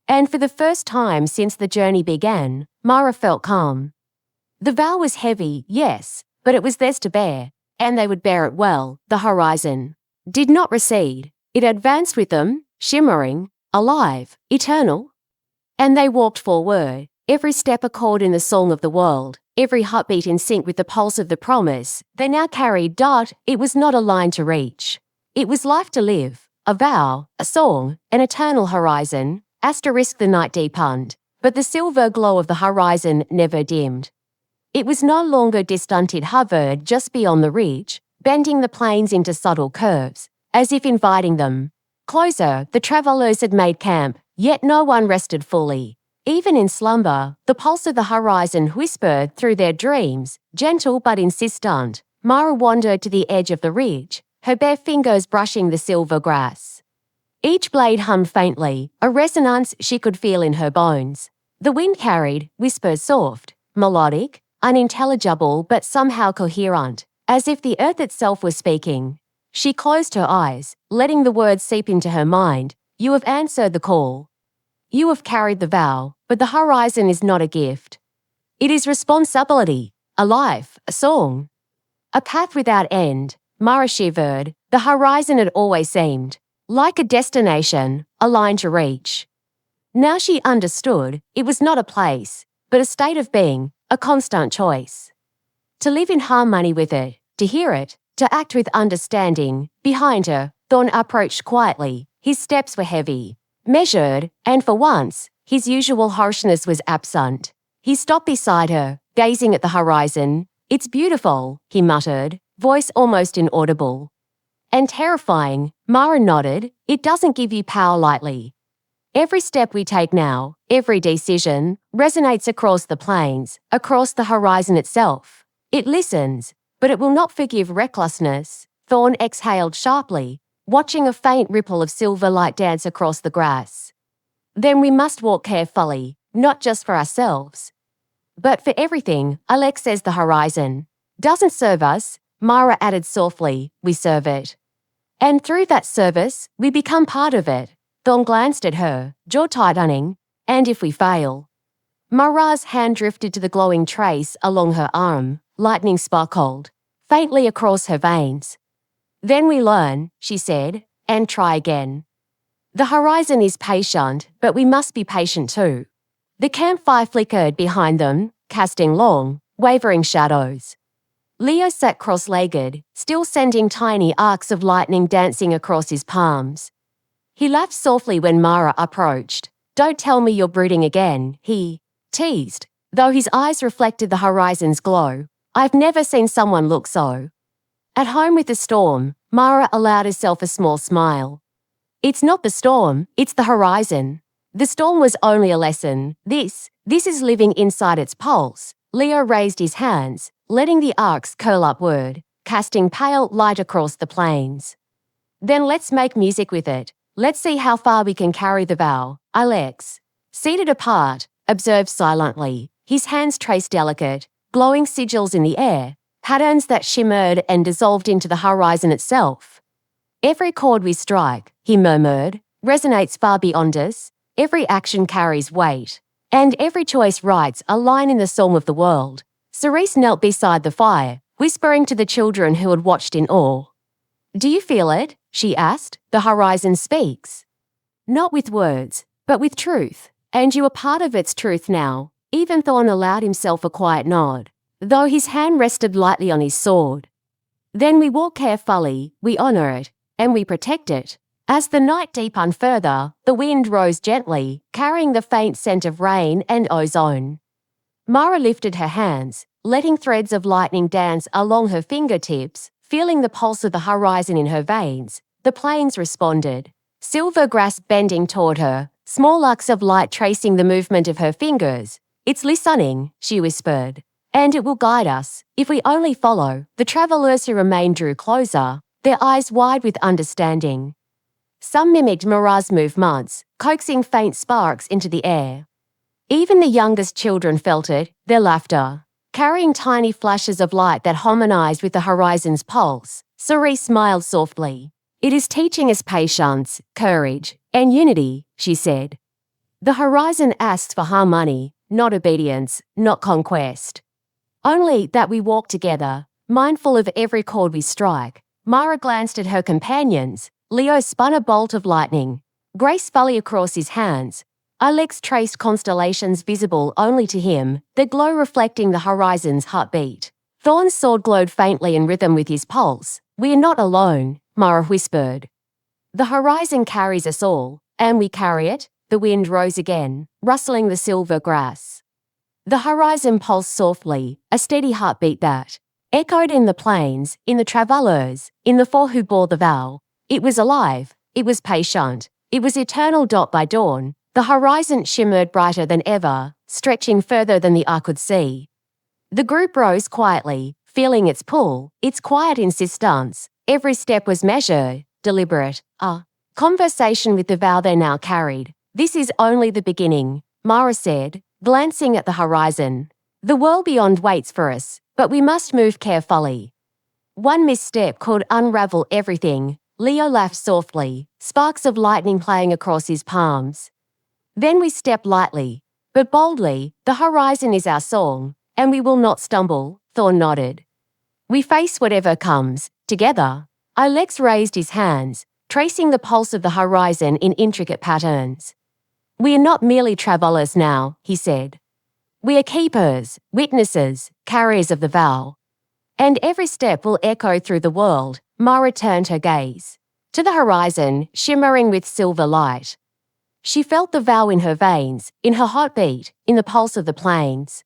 And for the first time since the journey began, Mara felt calm. The vow was heavy, yes, but it was theirs to bear, and they would bear it well. The horizon did not recede. It advanced with them, shimmering, alive, eternal. And they walked forward, every step a chord in the song of the world, every heartbeat in sync with the pulse of the promise. They now carried. It was not a line to reach. It was life to live, a vow, a song, an eternal horizon. The night deepened, but the silver glow of the horizon never dimmed. It was no longer distant, it hovered just beyond the ridge, bending the plains into subtle curves, as if inviting them closer. The travelers had made camp, yet no one rested fully. Even in slumber, the pulse of the horizon whispered through their dreams, gentle but insistent. Mara wandered to the edge of the ridge, her bare fingers brushing the silver grass. Each blade hummed faintly, a resonance she could feel in her bones. The wind carried, whispers soft, melodic, unintelligible but somehow coherent, as if the earth itself was speaking. She closed her eyes, letting the words seep into her mind. You have answered the call. You have carried the vow, but the horizon is not a gift. It is responsibility, a life, a song. A path without end. Mara shivered. The horizon had always seemed like a destination, a line to reach. Now she understood, it was not a place, but a state of being, a constant choice. To live in harmony with it, to hear it, to act with understanding. Behind her, Thorn approached quietly. His steps were heavy, measured, and for once, his usual harshness was absent. He stopped beside her, gazing at the horizon. It's beautiful, he muttered, voice almost inaudible. And terrifying. Mara nodded. It doesn't give you power lightly. Every step we take now, every decision, resonates across the plains, across the horizon itself. It listens, but it will not forgive recklessness. Thorn exhaled sharply, watching a faint ripple of silver light dance across the grass. Then we must walk carefully, not just for ourselves, but for everything. Alex says the horizon doesn't serve us, Mara added softly, we serve it. And through that service, we become part of it. Thorn glanced at her, jaw tightening. And if we fail? Mara's hand drifted to the glowing trace along her arm. Lightning sparkled faintly across her veins. Then we learn, she said, and try again. The horizon is patient, but we must be patient too. The campfire flickered behind them, casting long, wavering shadows. Leo sat cross-legged, still sending tiny arcs of lightning dancing across his palms. He laughed softly when Mara approached. "Don't tell me you're brooding again," he teased, though his eyes reflected the horizon's glow. "I've never seen someone look so at home with the storm." Mara allowed herself a small smile. "It's not the storm, it's the horizon. The storm was only a lesson. This is living inside its pulse." Leo raised his hands, letting the arcs curl upward, casting pale light across the plains. "Then let's make music with it. Let's see how far we can carry the vow." Alex, seated apart, observed silently. His hands traced delicate, glowing sigils in the air, patterns that shimmered and dissolved into the horizon itself. "Every chord we strike," he murmured, "resonates far beyond us. Every action carries weight, and every choice writes a line in the song of the world." Cerise knelt beside the fire, whispering to the children who had watched in awe. "Do you feel it?" she asked. "The horizon speaks. Not with words, but with truth. And you are part of its truth now." Even Thorn allowed himself a quiet nod, though his hand rested lightly on his sword. "Then we walk carefully, we honor it, and we protect it." As the night deepened further, the wind rose gently, carrying the faint scent of rain and ozone. Mara lifted her hands, letting threads of lightning dance along her fingertips, feeling the pulse of the horizon in her veins. The plains responded. Silver grass bending toward her, small arcs of light tracing the movement of her fingers. "It's listening," she whispered, "and it will guide us, if we only follow." The travelers who remained drew closer, their eyes wide with understanding. Some mimicked Mara's movements, coaxing faint sparks into the air. Even the youngest children felt it, their laughter, carrying tiny flashes of light that harmonized with the horizon's pulse. Cerise smiled softly. "It is teaching us patience, courage, and unity," she said. "The horizon asks for harmony, not obedience, not conquest. Only that we walk together, mindful of every chord we strike." Mara glanced at her companions. Leo spun a bolt of lightning, gracefully across his hands. Alex traced constellations visible only to him, their glow reflecting the horizon's heartbeat. Thorn's sword glowed faintly in rhythm with his pulse. "We are not alone," Mara whispered. "The horizon carries us all, and we carry it." The wind rose again, rustling the silver grass. The horizon pulsed softly, a steady heartbeat that echoed in the plains, in the travelers, in the four who bore the vow. It was alive, it was patient, it was eternal. By dawn, the horizon shimmered brighter than ever, stretching further than the eye could see. The group rose quietly, feeling its pull, its quiet insistence. Every step was measured, deliberate, a conversation with the vow they now carried. "This is only the beginning," Mara said, glancing at the horizon. "The world beyond waits for us, but we must move carefully. One misstep could unravel everything." Leo laughed softly, sparks of lightning playing across his palms. "Then we step lightly, but boldly. The horizon is our song, and we will not stumble." Thorn nodded. "We face whatever comes, together." Alex raised his hands, tracing the pulse of the horizon in intricate patterns. "We are not merely travelers now," he said. "We are keepers, witnesses, carriers of the vow. And every step will echo through the world." Mara turned her gaze to the horizon, shimmering with silver light. She felt the vow in her veins, in her heartbeat, in the pulse of the plains.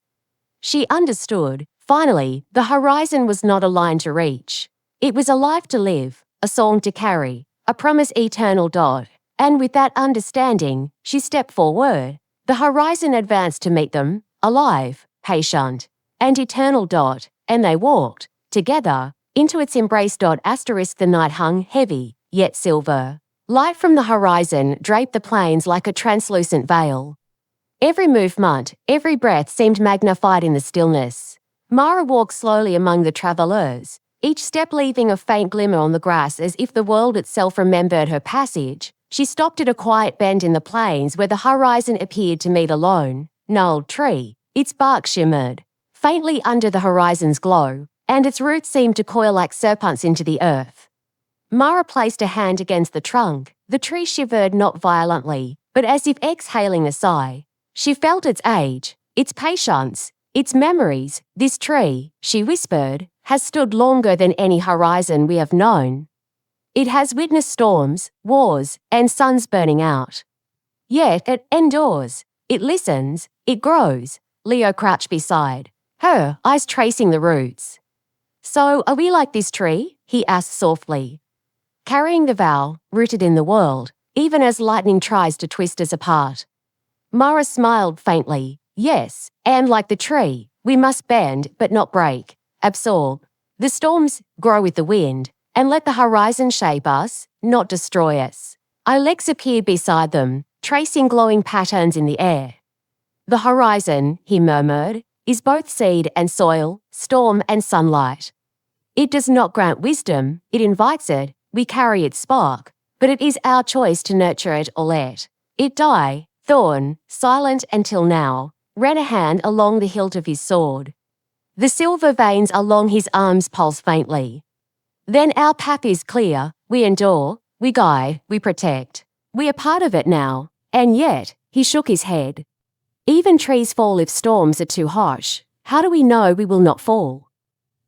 She understood. Finally, the horizon was not a line to reach. It was a life to live, a song to carry, a promise eternal. And with that understanding, she stepped forward. The horizon advanced to meet them, alive, patient, and eternal. And they walked, together, into its embrace. The night hung heavy, yet silver. Light from the horizon draped the plains like a translucent veil. Every movement, every breath seemed magnified in the stillness. Mara walked slowly among the travelers, each step leaving a faint glimmer on the grass as if the world itself remembered her passage. She stopped at a quiet bend in the plains where the horizon appeared to meet a lone, gnarled tree. Its bark shimmered faintly under the horizon's glow, and its roots seemed to coil like serpents into the earth. Mara placed a hand against the trunk. The tree shivered not violently, but as if exhaling a sigh. She felt its age, its patience, its memories. "This tree," she whispered, "has stood longer than any horizon we have known." It has witnessed storms, wars, and suns burning out. Yet it endures. It listens. It grows. Leo crouched beside her, eyes tracing the roots. So are we like this tree? He asked softly. Carrying the vow, rooted in the world, even as lightning tries to twist us apart. Mara smiled faintly. Yes, and like the tree, we must bend but not break, absorb. The storms grow with the wind, and let the horizon shape us, not destroy us. Our legs appeared beside them, tracing glowing patterns in the air. The horizon, he murmured, is both seed and soil, storm and sunlight. It does not grant wisdom, it invites it, we carry its spark, but it is our choice to nurture it or let it die. Thorn, silent until now, ran a hand along the hilt of his sword. The silver veins along his arms pulse faintly. Then our path is clear, we endure, we guide, we protect. We are part of it now, and yet, he shook his head. Even trees fall if storms are too harsh. How do we know we will not fall?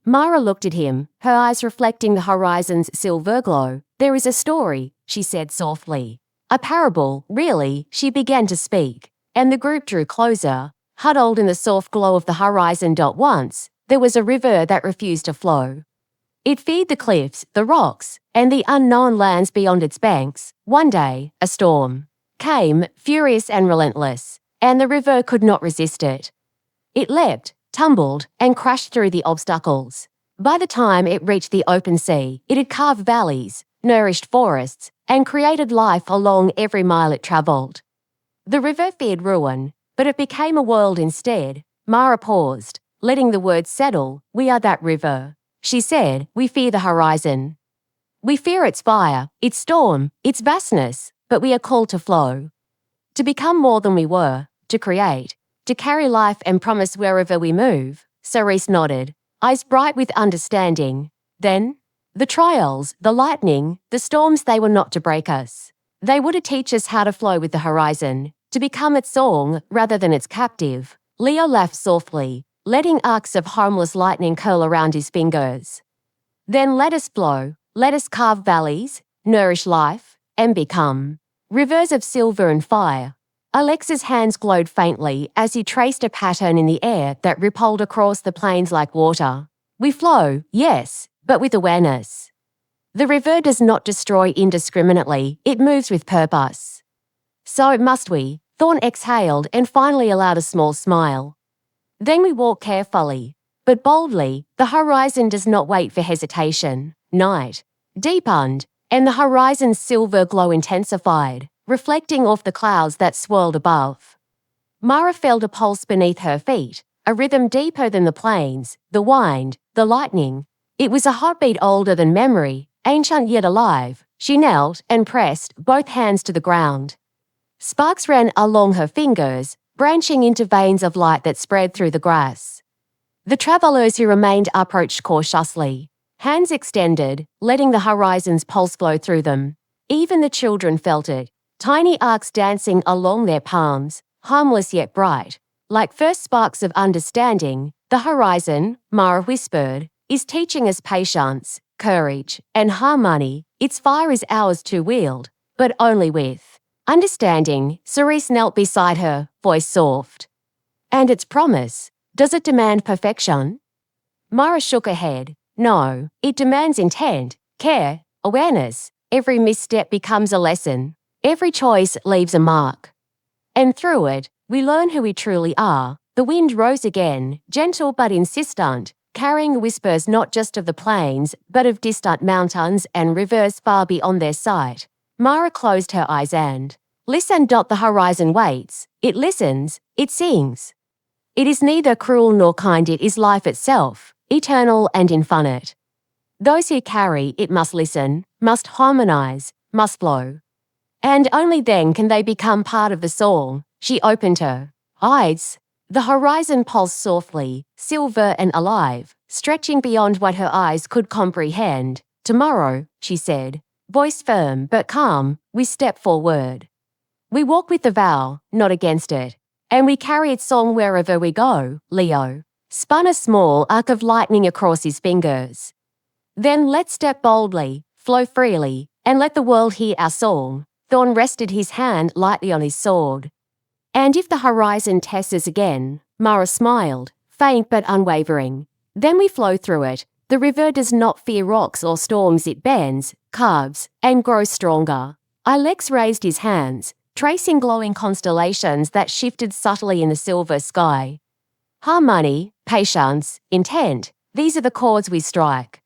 Mara looked at him, her eyes reflecting the horizon's silver glow. There is a story, she said softly. A parable, really. She began to speak, and the group drew closer, huddled in the soft glow of the horizon. Once, there was a river that refused to flow. It feared the cliffs, the rocks, and the unknown lands beyond its banks. One day, a storm came, furious and relentless, and the river could not resist it. It leapt, tumbled, and crashed through the obstacles. By the time it reached the open sea, it had carved valleys, nourished forests, and created life along every mile it travelled. The river feared ruin, but it became a world instead. Mara paused, letting the words settle. We are that river. She said, we fear the horizon. We fear its fire, its storm, its vastness, but we are called to flow. To become more than we were, to create, to carry life and promise wherever we move. Cerise nodded, eyes bright with understanding. Then, the trials, the lightning, the storms, they were not to break us. They were to teach us how to flow with the horizon, to become its song rather than its captive. Leo laughed softly, letting arcs of harmless lightning curl around his fingers. Then let us flow, let us carve valleys, nourish life, and become rivers of silver and fire. Alex's hands glowed faintly as he traced a pattern in the air that rippled across the plains like water. We flow, yes, but with awareness. The river does not destroy indiscriminately, it moves with purpose. So must we. Thorn exhaled and finally allowed a small smile. Then we walk carefully, but boldly. The horizon does not wait for hesitation. Night deepened, and the horizon's silver glow intensified, reflecting off the clouds that swirled above. Mara felt a pulse beneath her feet, a rhythm deeper than the plains, the wind, the lightning. It was a heartbeat older than memory, ancient yet alive. She knelt and pressed both hands to the ground. Sparks ran along her fingers, branching into veins of light that spread through the grass. The travellers who remained approached cautiously, hands extended, letting the horizon's pulse flow through them. Even the children felt it, tiny arcs dancing along their palms, harmless yet bright. Like first sparks of understanding, the horizon, Mara whispered, is teaching us patience, courage, and harmony. Its fire is ours to wield, but only with understanding. Cerise knelt beside her, voice soft. And its promise, does it demand perfection? Mara shook her head. No, it demands intent, care, awareness. Every misstep becomes a lesson. Every choice leaves a mark. And through it, we learn who we truly are. The wind rose again, gentle but insistent, carrying whispers not just of the plains, but of distant mountains and rivers far beyond their sight. Mara closed her eyes and listen. The horizon waits. It listens. It sings. It is neither cruel nor kind. It is life itself, eternal and infinite. Those who carry it must listen, must harmonize, must flow. And only then can they become part of the song. She opened her eyes. The horizon pulsed softly, silver and alive, stretching beyond what her eyes could comprehend. Tomorrow, she said, voice firm but calm, we step forward. We walk with the vow, not against it. And we carry its song wherever we go. Leo spun a small arc of lightning across his fingers. Then let's step boldly, flow freely, and let the world hear our song. Thorn rested his hand lightly on his sword. And if the horizon tests us again, Mara smiled, faint but unwavering. Then we flow through it. The river does not fear rocks or storms. It bends, carves, and grows stronger. Alex raised his hands, tracing glowing constellations that shifted subtly in the silver sky. Harmony, patience, intent, these are the chords we strike.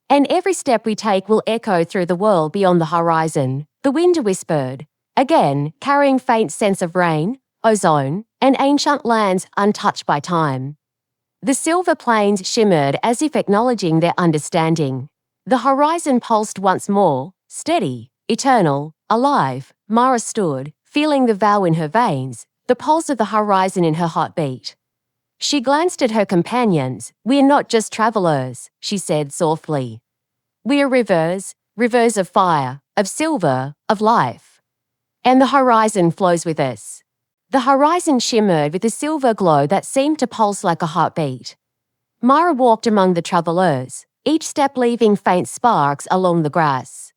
And every step we take will echo through the world beyond the horizon, the wind whispered, again carrying faint sense of rain, ozone, and ancient lands untouched by time. The silver plains shimmered as if acknowledging their understanding. The horizon pulsed once more, steady, eternal, alive. Mara stood, feeling the vow in her veins, the pulse of the horizon in her heartbeat. She glanced at her companions. "We are not just travelers," she said softly. "We are rivers, rivers of fire, of silver, of life. And the horizon flows with us." The horizon shimmered with a silver glow that seemed to pulse like a heartbeat. Mara walked among the travelers, each step leaving faint sparks along the grass.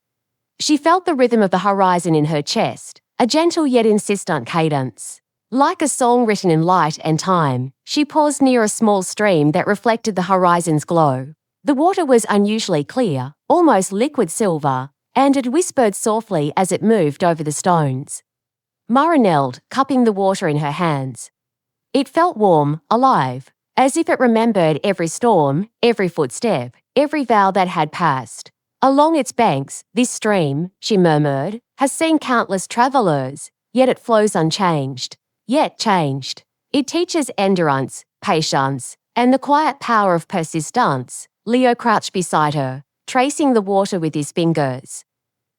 She felt the rhythm of the horizon in her chest, a gentle yet insistent cadence. Like a song written in light and time, she paused near a small stream that reflected the horizon's glow. The water was unusually clear, almost liquid silver, and it whispered softly as it moved over the stones. Mara knelt, cupping the water in her hands. It felt warm, alive, as if it remembered every storm, every footstep, every vow that had passed. Along its banks, this stream, she murmured, has seen countless travelers, yet it flows unchanged. Yet changed. It teaches endurance, patience, and the quiet power of persistence. Leo crouched beside her, tracing the water with his fingers.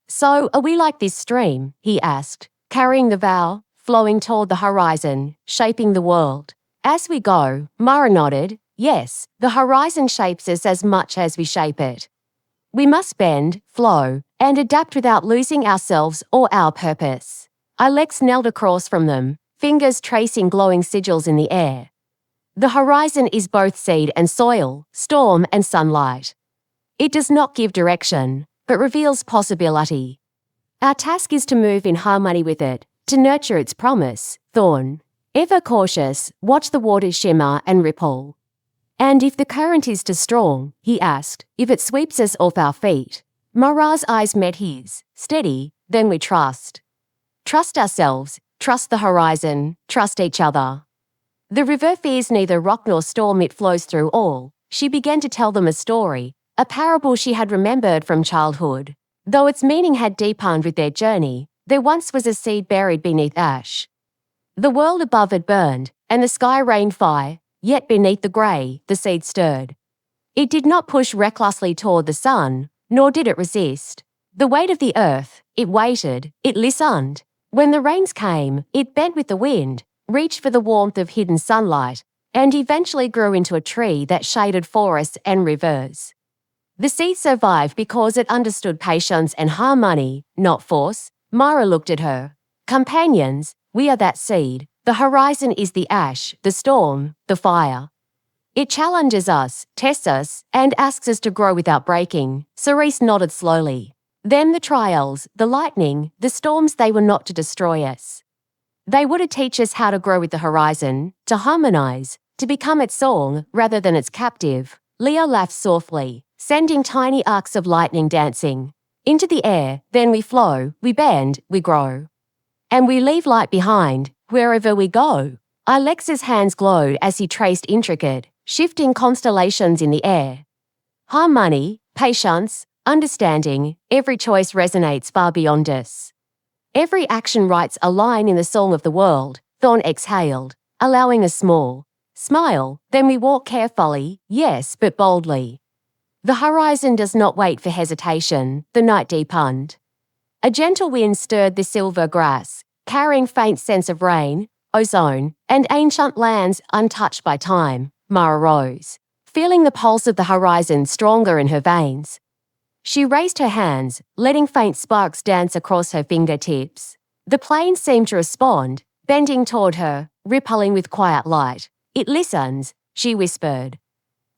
"So, are we like this stream?" he asked, carrying the vow, flowing toward the horizon, shaping the world. "As we go," Mara nodded. "Yes, the horizon shapes us as much as we shape it. We must bend, flow, and adapt without losing ourselves or our purpose." Alex knelt across from them, fingers tracing glowing sigils in the air. The horizon is both seed and soil, storm and sunlight. It does not give direction, but reveals possibility. Our task is to move in harmony with it, to nurture its promise. Thorn, ever cautious, watch the waters shimmer and ripple. "And if the current is too strong," he asked, "if it sweeps us off our feet?" Mara's eyes met his, steady, "Then we trust. Trust ourselves, trust the horizon, trust each other." The river fears neither rock nor storm, it flows through all. She began to tell them a story, a parable she had remembered from childhood. Though its meaning had deepened with their journey, there once was a seed buried beneath ash. The world above it burned, and the sky rained fire, yet beneath the grey, the seed stirred. It did not push recklessly toward the sun, nor did it resist. The weight of the earth, it waited, it listened. When the rains came, it bent with the wind, reached for the warmth of hidden sunlight, and eventually grew into a tree that shaded forests and rivers. The seed survived because it understood patience and harmony, not force. Mara looked at her. "Companions, we are that seed. The horizon is the ash, the storm, the fire. It challenges us, tests us, and asks us to grow without breaking." Cerise nodded slowly. "Then the trials, the lightning, the storms, they were not to destroy us. They were to teach us how to grow with the horizon, to harmonize, to become its song rather than its captive." Leo laughed softly, sending tiny arcs of lightning dancing into the air. "Then we flow, we bend, we grow. And we leave light behind, wherever we go." Alex's hands glowed as he traced intricate, shifting constellations in the air. Harmony, patience, understanding, every choice resonates far beyond us. Every action writes a line in the song of the world. Thorn exhaled, allowing a small smile. "Then we walk carefully, yes, but boldly." The horizon does not wait for hesitation. The night deepened. A gentle wind stirred the silver grass, carrying faint scents of rain, ozone, and ancient lands untouched by time. Mara rose, feeling the pulse of the horizon stronger in her veins. She raised her hands, letting faint sparks dance across her fingertips. The plain seemed to respond, bending toward her, rippling with quiet light. "It listens," she whispered.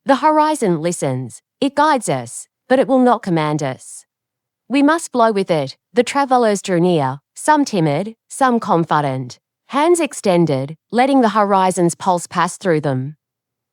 "The horizon listens. It guides us, but it will not command us." We must blow with it. The travellers drew near, some timid, some confident, hands extended, letting the horizon's pulse pass through them.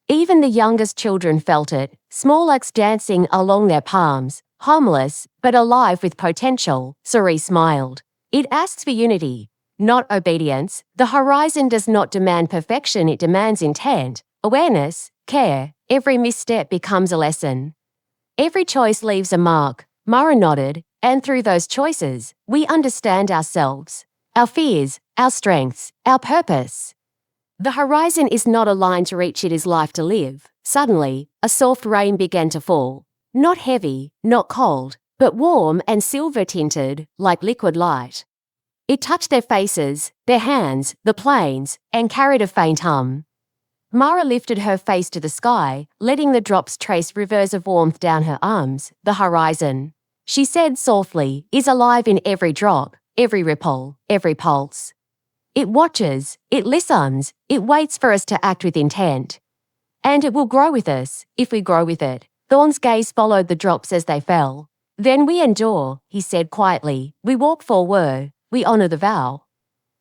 Even the youngest children felt it, small acts dancing along their palms, harmless, but alive with potential. Cerise smiled. It asks for unity, not obedience. The horizon does not demand perfection, it demands intent, awareness, care. Every misstep becomes a lesson. Every choice leaves a mark. Mara nodded, and through those choices, we understand ourselves, our fears, our strengths, our purpose. The horizon is not a line to reach, it is life to live. Suddenly, a soft rain began to fall. Not heavy, not cold, but warm and silver-tinted, like liquid light. It touched their faces, their hands, the plains, and carried a faint hum. Mara lifted her face to the sky, letting the drops trace rivers of warmth down her arms. The horizon, she said softly, is alive in every drop, every ripple, every pulse. It watches, it listens, it waits for us to act with intent. And it will grow with us, if we grow with it. Thorn's gaze followed the drops as they fell. Then we endure, he said quietly. We walk forward, we honour the vow.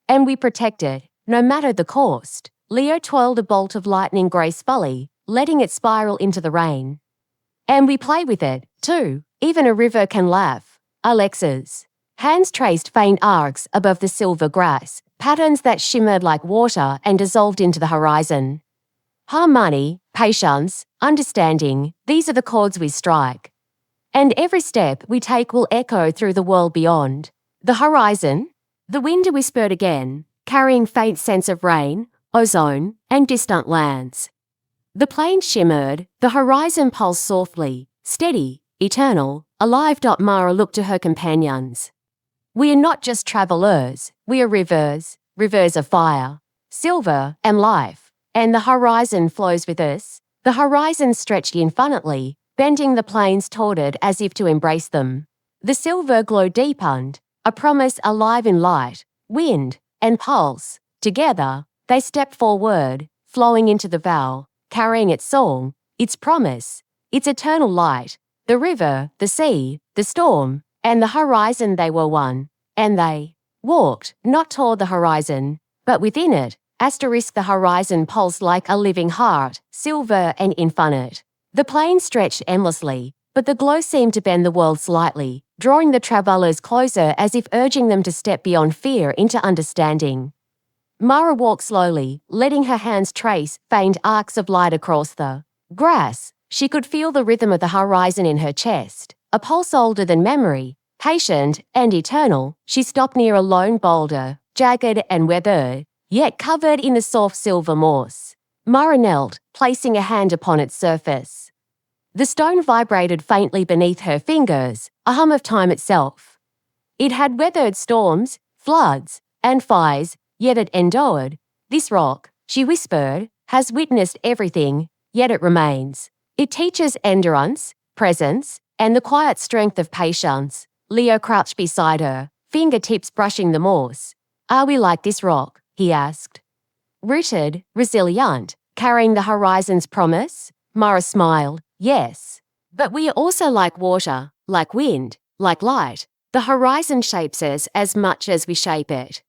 And we protect it, no matter the cost. Leo twirled a bolt of lightning gracefully, letting it spiral into the rain. And we play with it, too. Even a river can laugh. Alexa's hands traced faint arcs above the silver grass, patterns that shimmered like water and dissolved into the horizon. Harmony, patience, understanding, these are the chords we strike. And every step we take will echo through the world beyond. The horizon? The wind whispered again, carrying faint scents of rain, ozone, and distant lands. The plain shimmered, the horizon pulsed softly, steady, eternal, alive. Mara looked to her companions. We are not just travellers, we are rivers, rivers of fire, silver, and life, and the horizon flows with us. The horizon stretched infinitely, bending the plains toward it as if to embrace them. The silver glow deepened, a promise alive in light, wind, and pulse. Together, they stepped forward, flowing into the vow, carrying its song, its promise, its eternal light. The river, the sea, the storm, and the horizon, they were one. And they walked, not toward the horizon, but within it. Asterisk the horizon pulsed like a living heart, silver and infinite. The plain stretched endlessly, but the glow seemed to bend the world slightly, drawing the travellers closer as if urging them to step beyond fear into understanding. Mara walked slowly, letting her hands trace faint arcs of light across the grass. She could feel the rhythm of the horizon in her chest, a pulse older than memory, patient and eternal. She stopped near a lone boulder, jagged and weathered, yet covered in the soft silver moss. Mara knelt, placing a hand upon its surface. The stone vibrated faintly beneath her fingers, a hum of time itself. It had weathered storms, floods, and fires, yet it endured. This rock, she whispered, has witnessed everything, yet it remains. It teaches endurance, presence, and the quiet strength of patience. Leo crouched beside her, fingertips brushing the moss. Are we like this rock? He asked. Rooted, resilient, carrying the horizon's promise? Mara smiled. Yes. But we are also like water, like wind, like light. The horizon shapes us as much as we shape it.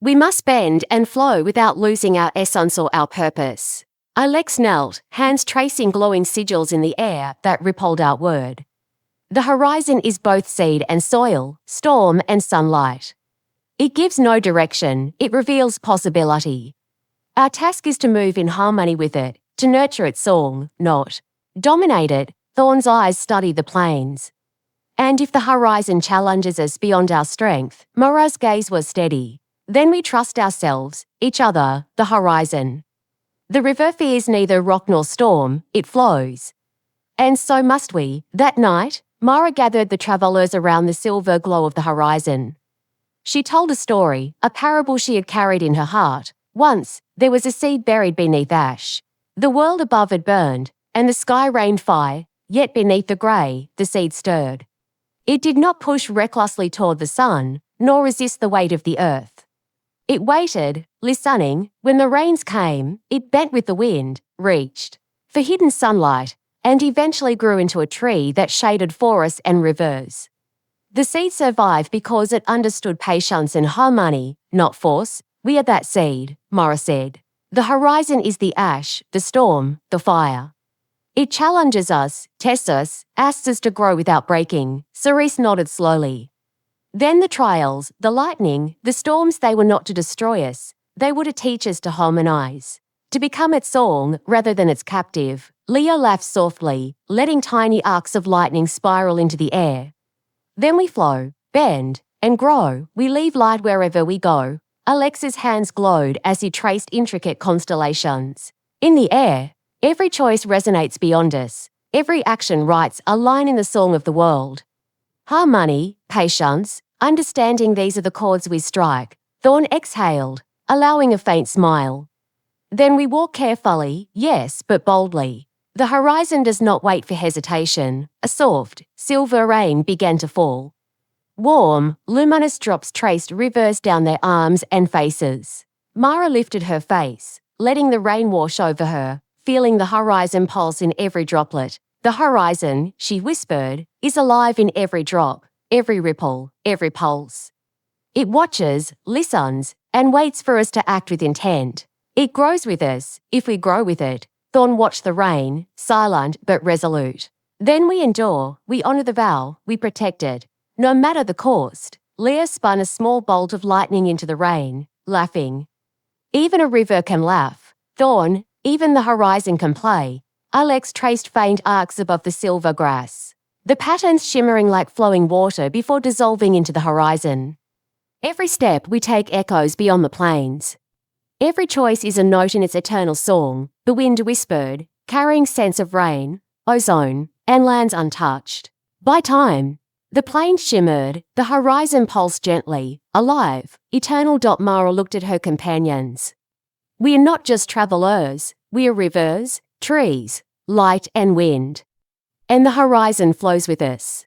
We must bend and flow without losing our essence or our purpose. Alex knelt, hands tracing glowing sigils in the air that rippled outward. The horizon is both seed and soil, storm and sunlight. It gives no direction, it reveals possibility. Our task is to move in harmony with it, to nurture its song, not dominate it. Thorn's eyes study the plains. And if the horizon challenges us beyond our strength, Mara's gaze was steady. Then we trust ourselves, each other, the horizon. The river fears neither rock nor storm, it flows. And so must we. That night, Mara gathered the travellers around the silver glow of the horizon. She told a story, a parable she had carried in her heart. Once, there was a seed buried beneath ash. The world above had burned, and the sky rained fire, yet beneath the grey, the seed stirred. It did not push recklessly toward the sun, nor resist the weight of the earth. It waited, listening. When the rains came, it bent with the wind, reached for hidden sunlight, and eventually grew into a tree that shaded forests and rivers. The seed survived because it understood patience and harmony, not force. We are that seed, Mara said. The horizon is the ash, the storm, the fire. It challenges us, tests us, asks us to grow without breaking. Cerise nodded slowly. Then the trials, the lightning, the storms, they were not to destroy us. They were to teach us to harmonize, to become its song rather than its captive. Leo laughed softly, letting tiny arcs of lightning spiral into the air. Then we flow, bend, and grow. We leave light wherever we go. Alex's hands glowed as he traced intricate constellations. In the air, every choice resonates beyond us. Every action writes a line in the song of the world. Harmony, patience, understanding, these are the chords we strike. Thorn exhaled, allowing a faint smile. Then we walk carefully, yes, but boldly. The horizon does not wait for hesitation. A soft, silver rain began to fall. Warm, luminous drops traced rivers down their arms and faces. Mara lifted her face, letting the rain wash over her, feeling the horizon pulse in every droplet. The horizon, she whispered, is alive in every drop, every ripple, every pulse. It watches, listens, and waits for us to act with intent. It grows with us, if we grow with it. Thorn watched the rain, silent but resolute. Then we endure, we honour the vow, we protect it. No matter the cost. Leah spun a small bolt of lightning into the rain, laughing. Even a river can laugh. Thorn, even the horizon can play. Alex traced faint arcs above the silver grass, the patterns shimmering like flowing water before dissolving into the horizon. Every step we take echoes beyond the plains. Every choice is a note in its eternal song, the wind whispered, carrying scents of rain, ozone, and lands untouched. By time, the plains shimmered, the horizon pulsed gently, alive, eternal. Mara looked at her companions. We are not just travellers, we are rivers, trees, light and wind. And the horizon flows with us.